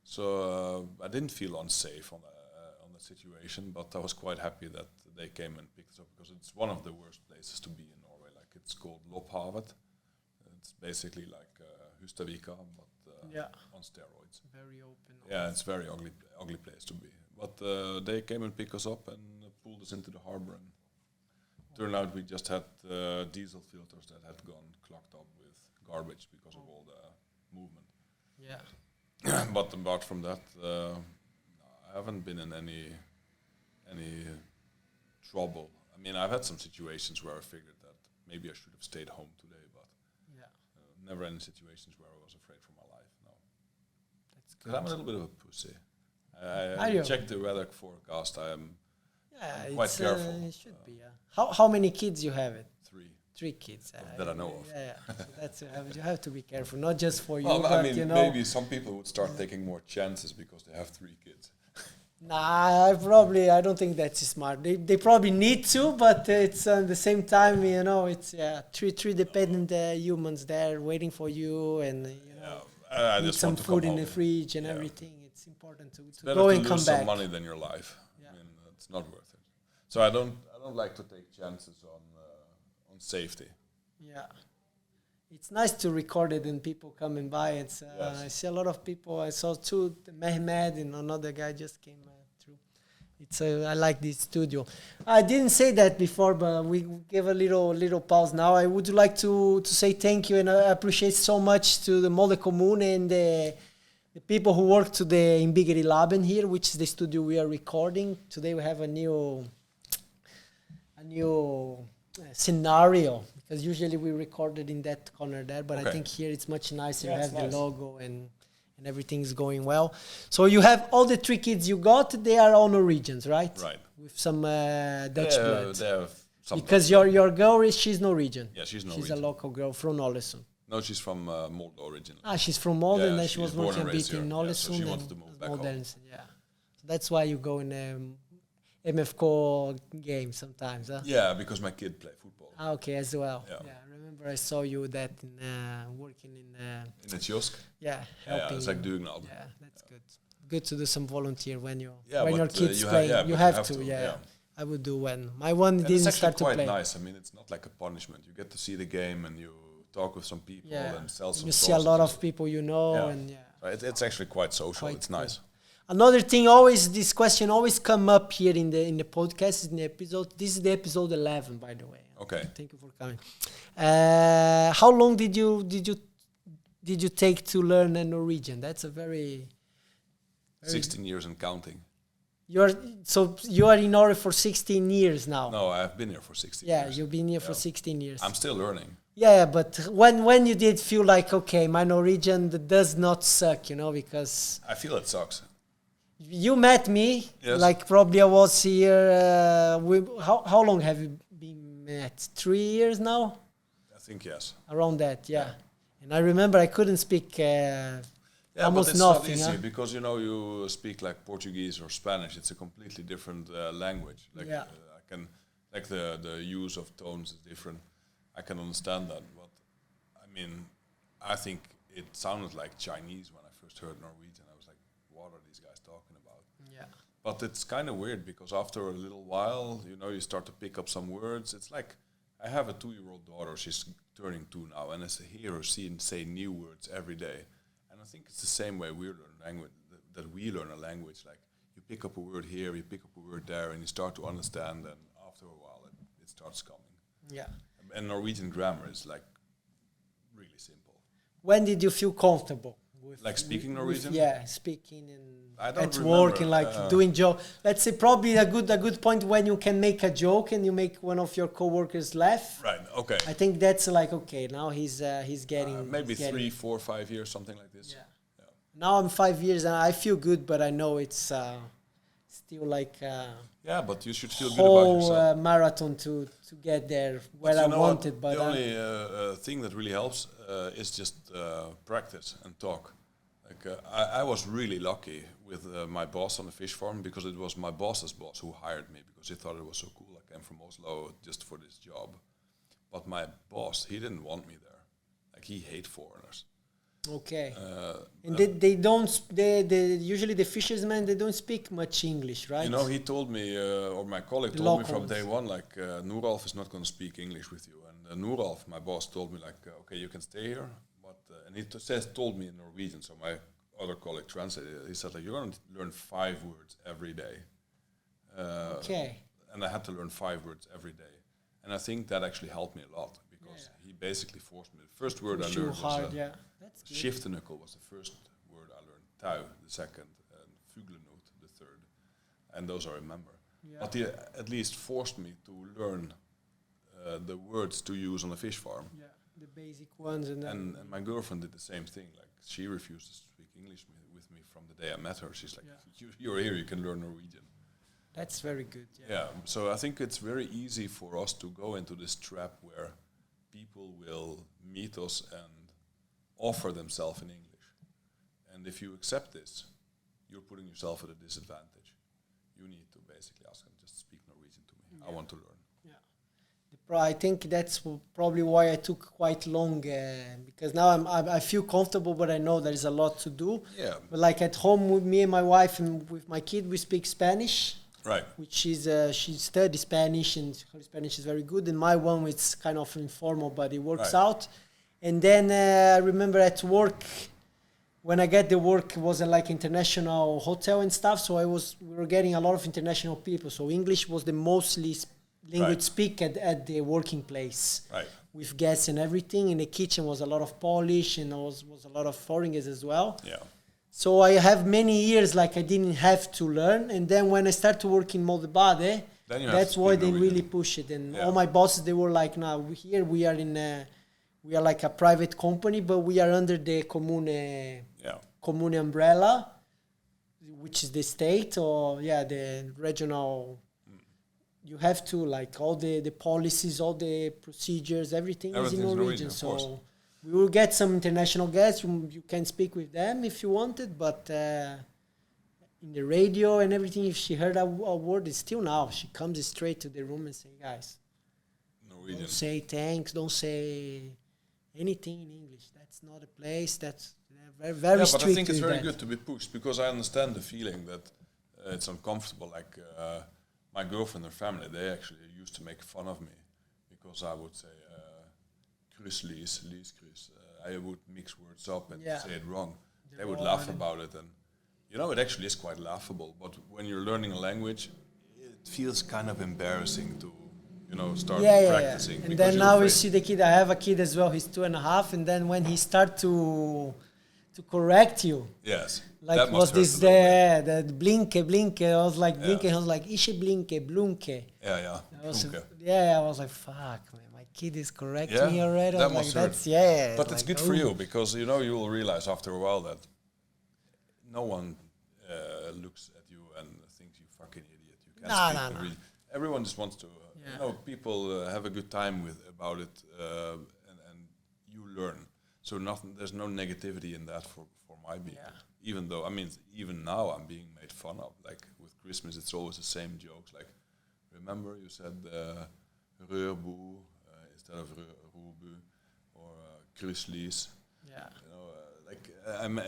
So I didn't feel unsafe on the situation, but I was quite happy that they came and picked us up because it's one of the worst places to be in Norway. Like it's called Lopphavet. It's basically like Hustadvika, but on steroids. Very open. Yeah, it's a very ugly place to be. But they came and picked us up and pulled us into the harbor. And turned out we just had diesel filters that had gone clogged up with garbage because of all the movement. Yeah. But apart from that, I haven't been in any trouble. I mean, I've had some situations where I figured that maybe I should have stayed home today, but never any situations where I was afraid for my life. No. That's good. Because I'm a little bit of a pussy. I check the weather forecast. I am quite careful. It should be. How many kids you have? 3. 3 kids. That I know of. Yeah. So that's you have to be careful, not just for you, Well, but I mean, you know. maybe some people would start taking more chances because they have 3 kids. Nah, I don't think that's smart. They probably need to, but it's at the same time, you know, it's three dependent humans there waiting for you, and you know, I need just some want to food come in the home. fridge and everything. It's important to Better go to and come lose back. some money than your life. I mean, it's not worth it. So I don't like to take chances on safety. Yeah. It's nice to record it and people coming by. It's I see a lot of people. I saw 2, Mehmed and another guy just came through. It's I like this studio. I didn't say that before, but we gave a little pause now. I would like to say thank you and I appreciate so much to the Molde Commune and the people who work to the InnbyggerLabben here, which is the studio we are recording. Today we have a new scenario. Because usually we recorded in that corner there, but I think here it's much nicer. You have the logo and everything's going well. So you have all the 3 kids you got, they are all Norwegians, right? Right. With some Dutch blood. They have some Because your girl, she's Norwegian. Yeah, she's Norwegian. She's a local girl from Ålesund. No, she's from Molde originally. She's from Molde and then she she was was born working a and bit raised in here. Ålesund. So she wanted to move back home. Yeah. So that's why you go in MFK game sometimes, huh? Yeah, because my kid played football. Okay, as well. Yeah. I remember I saw you that working in In a kiosk. yeah, Yeah, helping. it's like doing now. Yeah, that's good. Good to do some volunteer when you Yeah, when but, your kids you play. but you have to. Yeah. I would do when my one And didn't it's actually start to quite play. nice. I mean, it's not like a punishment. You get to see the game and you talk with some people Yeah, and sell some you see a lot sausages. of people you know, Yeah. and yeah. So it's actually quite social. Quite It's cool. nice. Another thing, always this question always come up here in the podcast, in the episode. This is the episode 11, by the way. Okay. Thank you for coming. How long did you take to learn Norwegian? That's a very 16 years and counting. you are in Norway for 16 years now. No, I've been here for 16 Yeah, years. you've been here for 16 years. I'm still learning. Yeah, but when you did feel like, okay, my Norwegian does not suck, because I feel it sucks. you met me, Yes. like probably I was here. How long have you been met? 3 years now? I think yes. Around that, yeah. And I remember I couldn't speak almost but it's nothing. not easy because you speak like Portuguese or Spanish. It's a completely different language. Like Yeah. I can like the use of tones is different. I can understand that, but I mean, I think it sounded like Chinese when I first heard Norwegian. I was like, what are these guys talking about? Yeah. But it's kind of weird because after a little while, you start to pick up some words. It's like I have a 2-year-old daughter. She's turning 2 now, and I hear her say new words every day. And I think it's the same way we learn language. That we learn a language. Like you pick up a word here, you pick up a word there, and you start to understand. And after a while, it starts coming. Yeah. And Norwegian grammar is like really simple. When did you feel comfortable with Like speaking Norwegian? Yeah, speaking I and don't at remember, work and like doing joke. Let's say probably a good point when you can make a joke and you make one of your coworkers laugh. Right. Okay. I think that's like okay. Now he's getting Maybe he's getting 3, 4, 5 years, something like this. Yeah. Now I'm 5 years and I feel good, but I know it's still like Yeah, but you should feel good about whole yourself. marathon to get there where But I you know what? wanted. But the only thing that really helps is just practice and talk. Like I was really lucky with my boss on the fish farm because it was my boss's boss who hired me because he thought it was so cool. I came from Oslo just for this job, but my boss, he didn't want me there. Like he hates foreigners. okay. And they don't. They usually the fishermen they don't speak much English, right? He told me, or my colleague The told me from locals. day one, like, Nuralf is not going to speak English with you. And Nuralf, my boss, told me, like, okay, you can stay here. But and he told me in Norwegian, so my other colleague translated it. He said, like, you're going to learn 5 words every day. Okay. And I had to learn 5 words every day. And I think that actually helped me a lot because he basically forced me. The first word I Push you learned hard, was yeah. That's good. Skiftenyckel was the first word I learned. Tau, the second, and Fuglenot, the third. And those I remember. Yeah. But he at least forced me to learn the words to use on a fish farm. Yeah, the basic ones and then And my girlfriend did the same thing. Like she refused to speak English with me from the day I met her. She's like, you're here, you can learn Norwegian. that's very good. Yeah. Yeah, so I think it's very easy for us to go into this trap where people will meet us and offer themselves in English. And if you accept this, you're putting yourself at a disadvantage. You need to basically ask them, just speak Norwegian to me. I want to learn. I think that's probably why I took quite long because now I feel comfortable, but I know there is a lot to do. Yeah. But like at home with me and my wife and with my kid, we speak Spanish. Right. Which is she studies Spanish and her Spanish is very good. And my one it's kind of informal, but it works out. And then I remember at work, when I get the work, it was a like international hotel and stuff. So we were getting a lot of international people. So English was the mostly language speak at the working place. Right. With guests and everything. In the kitchen was a lot of Polish and was a lot of foreigners as well. Yeah. So I have many years like I didn't have to learn. And then when I started to work in Molde, that's why they really push it. And all my bosses, they were like, now here we are like a private company, but we are under the Commune umbrella, which is the state or the regional. You have to like all the policies, all the procedures, everything is in Norwegian. So we will get some international guests. You can speak with them if you wanted, but in the radio and everything, if she heard a word, it's still now. She comes straight to the room and say, guys, Norwegian. Don't say thanks. Don't say anything in English. That's not a place. That's very, very strict. But I think it's very that. good to be pushed because I understand the feeling that it's uncomfortable. Like my girlfriend and family, they actually used to make fun of me because I would say "kruslies, lieskrus." I would mix words up and say it wrong. They would laugh about it, and you know, it actually is quite laughable. But when you're learning a language, it feels kind of embarrassing to, you know, start practicing. And then now we see the kid. I have a kid as well. He's 2.5, and then when he start to correct you, yes, like was this the blinke? I was like blinke. I was like ishe blinke, blunke. Yeah. I was like, fuck, man. My kid is correcting me already. That must hurt. But it's it's good for you because you know you will realize after a while that no one looks at you and thinks you fucking idiot. You can't speak. No. Everyone just wants to. You know, people have a good time about it, and you learn. So there's no negativity in that for my being. Yeah. Even though, I mean, even now I'm being made fun of. Like with Christmas, it's always the same jokes. Like, remember you said rørboo instead of roebu or kruslies. Yeah. You know,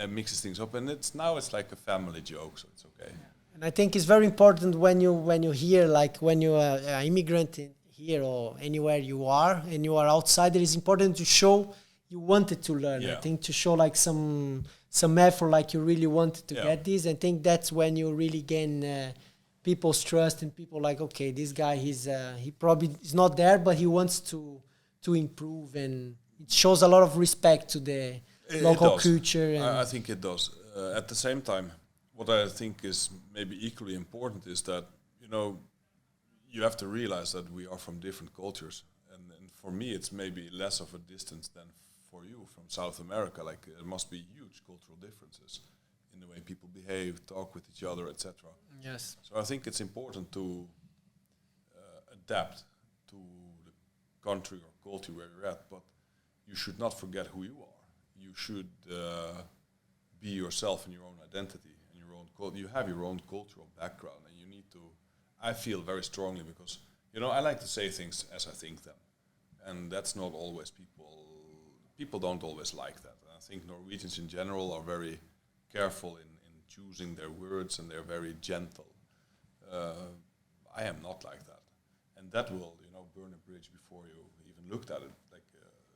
I mixes things up, and it's like a family joke, so it's okay. Yeah. And I think it's very important when you hear, like when you're an immigrant here or anywhere you are, and you are outside, it is important to show you wanted to learn. I think to show like some effort, like you really wanted to get this. I think that's when you really gain people's trust, and people like, okay, this guy, he probably is not there, but he wants to improve, and it shows a lot of respect to the local culture. And I think it does. At the same time, what I think is maybe equally important is that, you know, you have to realize that we are from different cultures, and for me it's maybe less of a distance than for you from South America. Like, there must be huge cultural differences in the way people behave, talk with each other, etc. Yes. So I think it's important to adapt to the country or culture where you're at, but you should not forget who you are. You should be yourself in your own identity and your own culture. You have your own cultural background, and you need to. I feel very strongly because, you know, I like to say things as I think them, and that's not always people don't always like that. And I think Norwegians in general are very careful in choosing their words, and they're very gentle. I am not like that, and that will, you know, burn a bridge before you even looked at it. Like,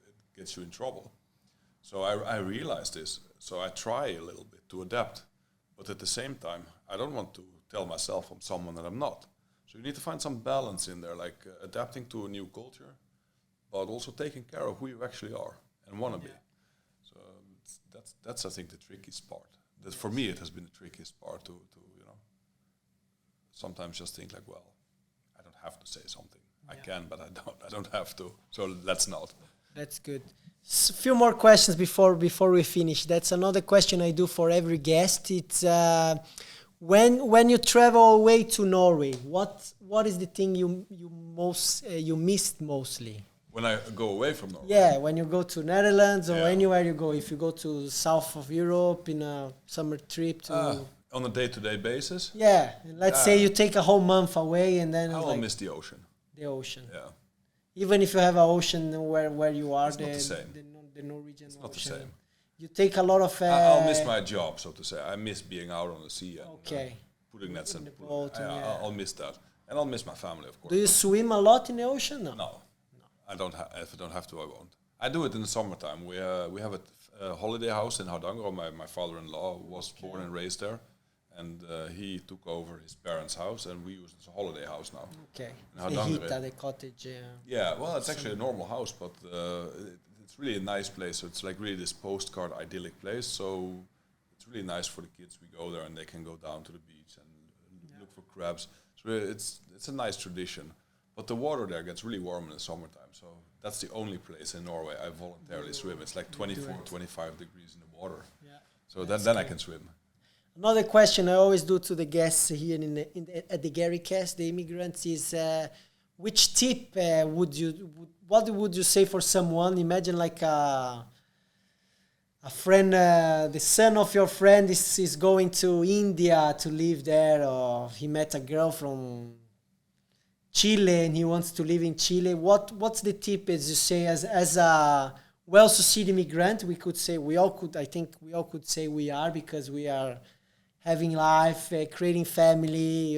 it gets you in trouble. So I realize this, so I try a little bit to adapt, but at the same time, I don't want to tell myself I'm someone that I'm not. So you need to find some balance in there, like adapting to a new culture, but also taking care of who you actually are and want to be. So that's I think the trickiest part. That for me, it has been the trickiest part to you know, sometimes just think like, well, I don't have to say something. I can, but I don't have to. So let's not. That's good. A few more questions before we finish. That's another question I do for every guest. It's when you travel away to Norway, what is the thing you missed mostly? When I go away from Norway? Yeah, when you go to Netherlands or anywhere you go. If you go to south of Europe in a summer trip to on a day-to-day basis. Yeah, let's say you take a whole month away, and then I will miss the ocean. The ocean. Yeah. Even if you have an ocean where you are, it's not the same. The Norwegian it's ocean. Not the same. You take a lot of. I'll miss my job, so to say. I miss being out on the sea and putting nets in the boat. I'll miss that, and I'll miss my family, of course. Do you swim a lot in the ocean? No. I don't. If I don't have to, I won't. I do it in the summertime. We have a holiday house in Hardanger. My father-in-law was born and raised there, and he took over his parents' house, and we use it as a holiday house now. Okay. The cottage. Yeah. Well, it's actually a normal house, but it's really a nice place. So it's like really this postcard idyllic place. So it's really nice for the kids. We go there, and they can go down to the beach and look for crabs. So it's a nice tradition. But the water there gets really warm in the summertime, so that's the only place in Norway I voluntarily swim. It's like 24, 25 degrees in the water. Yeah. So then I can swim. Another question I always do to the guests here at the GUERICAST, the immigrants, is which tip what would you say for someone? Imagine like a friend, the son of your friend is going to India to live there, or he met a girl from Chile and he wants to live in Chile, what's the tip, as you say, as a well-succeeded immigrant? We could say I think we all could say we are, because we are having life, creating family,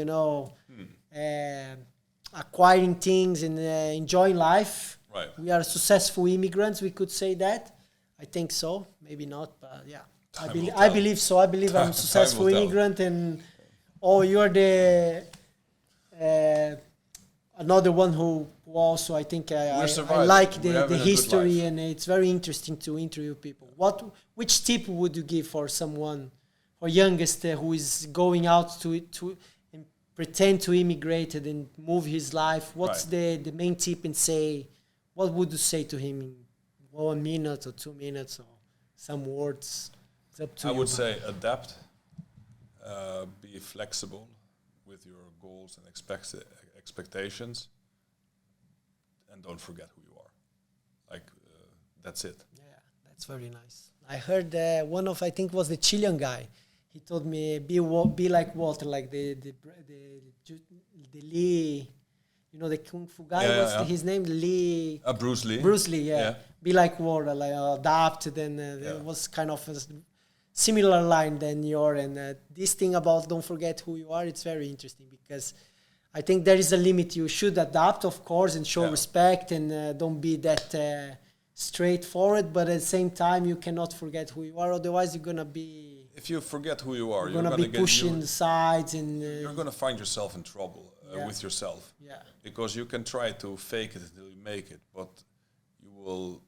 acquiring things and enjoying life. Right. We are successful immigrants, we could say that. I think so. Maybe not, but yeah. I believe so. I believe I'm a successful immigrant, and you're the another one who also, I think I like the history, and it's very interesting to interview people. Which tip would you give for someone, for youngest who is going out to and pretend to immigrate and move his life? What's the main tip, and say, what would you say to him in 1 minute or 2 minutes or some words? It's up to you. I would say adapt, be flexible with your goals and expectations, and don't forget who you are. That's it. Yeah, that's very nice. I heard I think was the Chilean guy. He told me, be like water, like the Lee, the Kung Fu guy. What's his name? Lee. Bruce Lee. Bruce Lee, yeah. Be like water, like adapt. Then there was kind of a similar line than your, and this thing about don't forget who you are, it's very interesting, because I think there is a limit. You should adapt, of course, and show respect, and don't be that straightforward, but at the same time you cannot forget who you are, otherwise you're going to be... If you forget who you are, you're going to be pushing the sides, and... you're going to find yourself in trouble with yourself. Yeah. Because you can try to fake it until you make it, but you will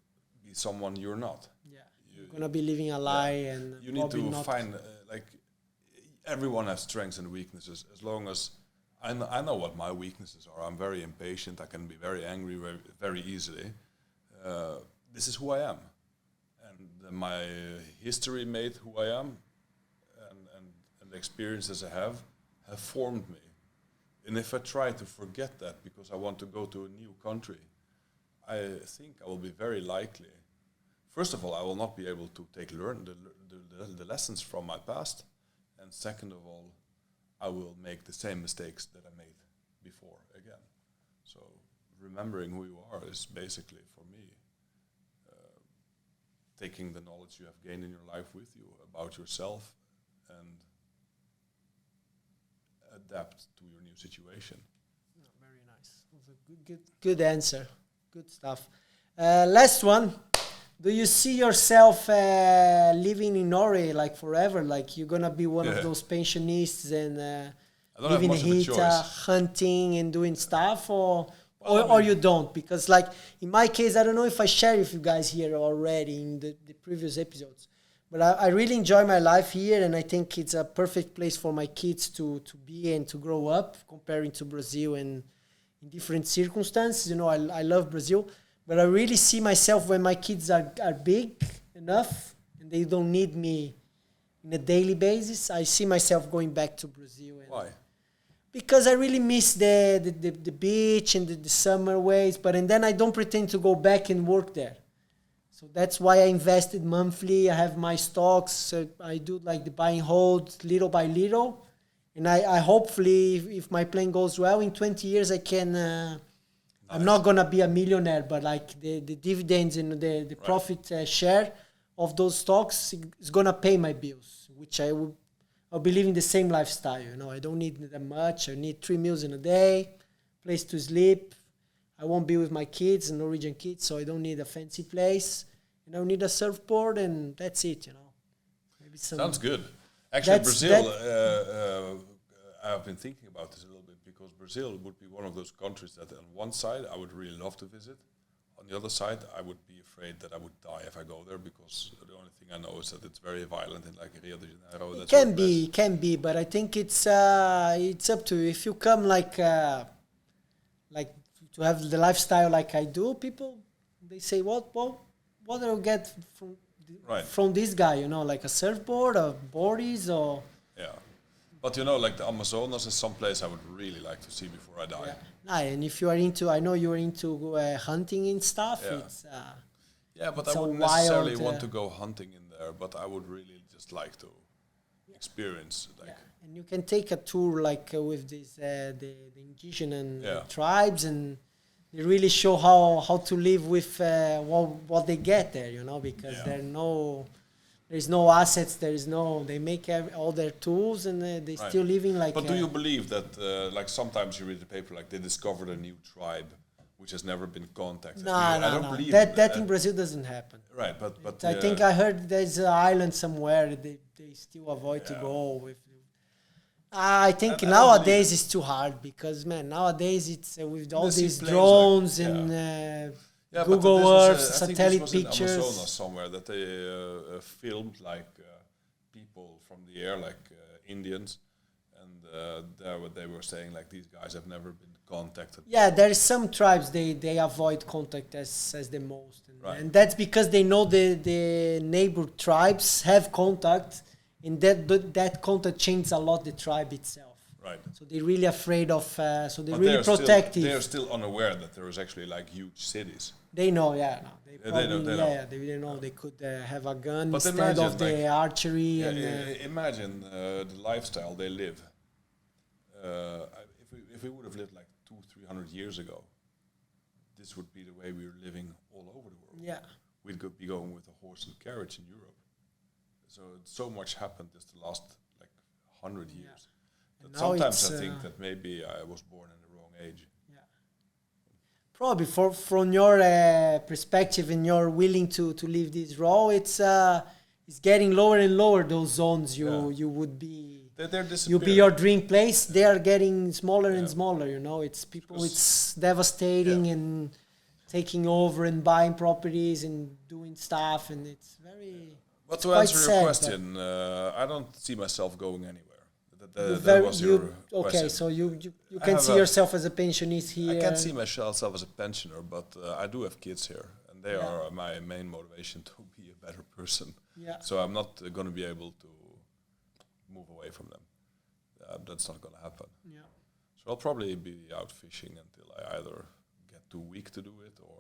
be someone you're not. Yeah. You're going to be living a lie, and you need to find... everyone has strengths and weaknesses. As long as... I know what my weaknesses are. I'm very impatient. I can be very angry very easily. This is who I am. And my history made who I am, and the experiences I have formed me. And if I try to forget that because I want to go to a new country, I think I will be very likely. First of all, I will not be able to learn the lessons from my past. And second of all, I will make the same mistakes that I made before again. So remembering who you are is basically, for me, taking the knowledge you have gained in your life with you about yourself and adapt to your new situation. Oh, very nice. That was a good answer. Good stuff. Last one. Do you see yourself living in Norway like forever? Like you're gonna be one of those pensionists and living in heat, hunting and doing stuff, or you don't? Because like in my case, I don't know if I share with you guys here already in the previous episodes, but I really enjoy my life here, and I think it's a perfect place for my kids to be and to grow up, comparing to Brazil and in different circumstances. I love Brazil. But I really see myself when my kids are big enough and they don't need me on a daily basis. I see myself going back to Brazil. Why? Because I really miss the beach and the summer ways. And then I don't pretend to go back and work there. So that's why I invested monthly. I have my stocks. So I do like the buy and hold little by little. And I hopefully, if my plan goes well, in 20 years I can... I'm not going to be a millionaire, but like the dividends and the profit share of those stocks is going to pay my bills, which I'll be living the same lifestyle. I don't need that much. I need 3 meals in a day, place to sleep. I won't be with my kids, Norwegian kids, so I don't need a fancy place. I don't need a surfboard, and that's it, Maybe sounds good. Actually, Brazil, I've been thinking about this a little bit, because Brazil would be one of those countries that on one side I would really love to visit. On the other side, I would be afraid that I would die if I go there, because the only thing I know is that it's very violent in like Rio de Janeiro. It can be, but I think it's up to you. If you come like to have the lifestyle like I do, people, they say, what do you get from this guy? Like a surfboard or boardies or... Yeah. But like the Amazonas is some place I would really like to see before I die. Yeah. And if you are into, I know you're into hunting and stuff. Yeah. It's but I wouldn't necessarily want to go hunting in there. But I would really just like to experience. Like, And you can take a tour like with this the indigenous Yeah. tribes, and they really show how to live with what they get there, you know, because there's no assets, they make all their tools, and they Right. still living like. But do you believe that, like sometimes you read the paper, like they discovered a new tribe which has never been contacted? I don't believe that in Brazil doesn't happen. Right, but I think I heard there's an island somewhere that they still avoid to go with. I think nowadays it's too hard because, man, nowadays it's with all these drones like, and but Google Earth, satellite I think this was pictures. in Amazonas somewhere that they filmed like people from the air, like Indians, and there what they were saying, like these guys have never been contacted. Yeah, there is some tribes they avoid contact as the most, Right. and that's because they know the neighbor tribes have contact, and that contact changes a lot the tribe itself. Right. So they're really afraid of. So they're But really protective. They're still unaware that there is actually like huge cities. They know, They probably, they know. they could have a gun But instead of imagine, the archery. Yeah, And imagine the lifestyle they live. If we would have lived like 200-300 years ago, this would be the way we were living all over the world. yeah, We'd be going with a horse and carriage in Europe. So much happened just the last like 100 years. That now sometimes I it's, think that maybe I was born in the wrong age. probably from your perspective, and you're willing to leave this role, it's getting lower and lower. Those zones you would be. They're You disappearing. be your dream place. They are getting smaller and smaller. You know, it's people. It's devastating and taking over and buying properties and doing stuff, and it's very. But to answer your question, I don't see myself going anywhere. That was your question. Okay, so you can see yourself as a pensionist here. I can see myself as a pensioner, but I do have kids here, and they are my main motivation to be a better person. Yeah. So I'm not going to be able to move away from them. That's not going to happen. Yeah. So I'll probably be out fishing until I either get too weak to do it or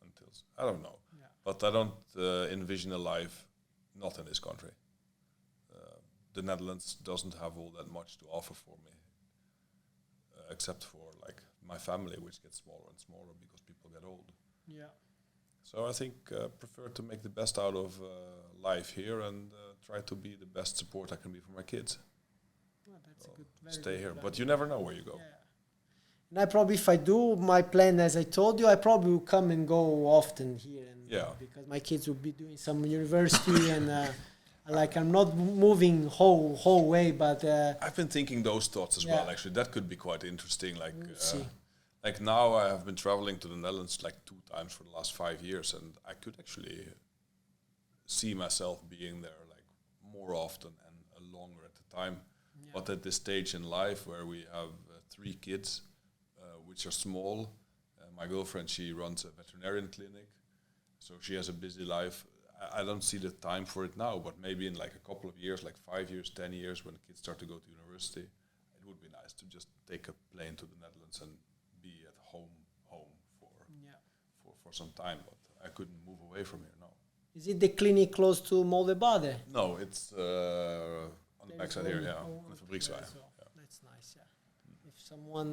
until I don't know. Yeah. But I don't envision a life not in this country. The Netherlands doesn't have all that much to offer for me, except for like my family, which gets smaller and smaller because people get old. Yeah. So I think prefer to make the best out of life here and try to be the best support I can be for my kids. Well, that's a good. Stay here, but you never know where you go. Yeah. And I probably, if I do my plan as I told you, I probably will come and go often here, and because my kids will be doing some university and. I'm not moving whole way, but I've been thinking those thoughts as well. Actually, that could be quite interesting. Like now, I have been traveling to the Netherlands like 2 times for the last 5 years, and I could actually see myself being there like more often and longer at the time. Yeah. But at this stage in life, where we have 3 kids, which are small, my girlfriend, she runs a veterinarian clinic, so she has a busy life. I don't see the time for it now, but maybe in like a couple of years, like 5 years, 10 years, when the kids start to go to university, it would be nice to just take a plane to the Netherlands and be at home for some time. But I couldn't move away from here now. Is it the clinic close to Molde? No, it's on the backside here, on the Fabrieksweg. That's nice, If someone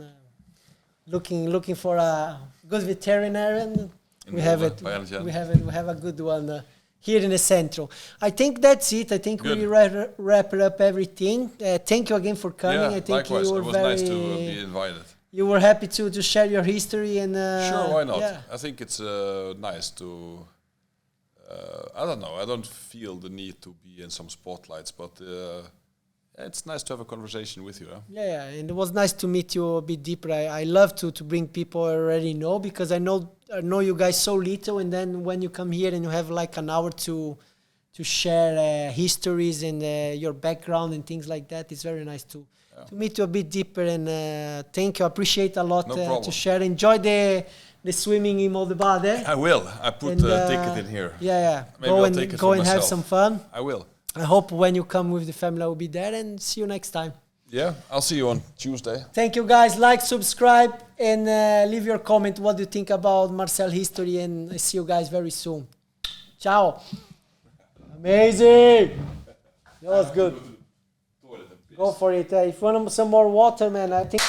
looking for a good veterinarian, we have it. We have a good one. Here in the Central. I think that's it. I think we wrap up everything. Thank you again for coming. I think likewise. You were it was nice to be invited. You were happy to share your history and sure, why not? I think it's nice to. I don't know. I don't feel the need to be in some spotlights, but it's nice to have a conversation with you. Yeah, and it was nice to meet you a bit deeper. I love to bring people I already know, because I know you guys so little, and then when you come here and you have like an hour to share histories and your background and things like that, it's very nice to meet you a bit deeper. And thank you. I appreciate a lot to share. Enjoy the swimming in Molde. I will. I put a ticket in here. Yeah. Maybe go and have some fun. I will. I hope when you come with the family, I will be there, and see you next time. Yeah, I'll see you on Tuesday. Thank you, guys. Like, subscribe, and leave your comment. What do you think about Marcel history? And I see you guys very soon. Ciao. Amazing. That was good. Go for it. If you want some more water, man, I think.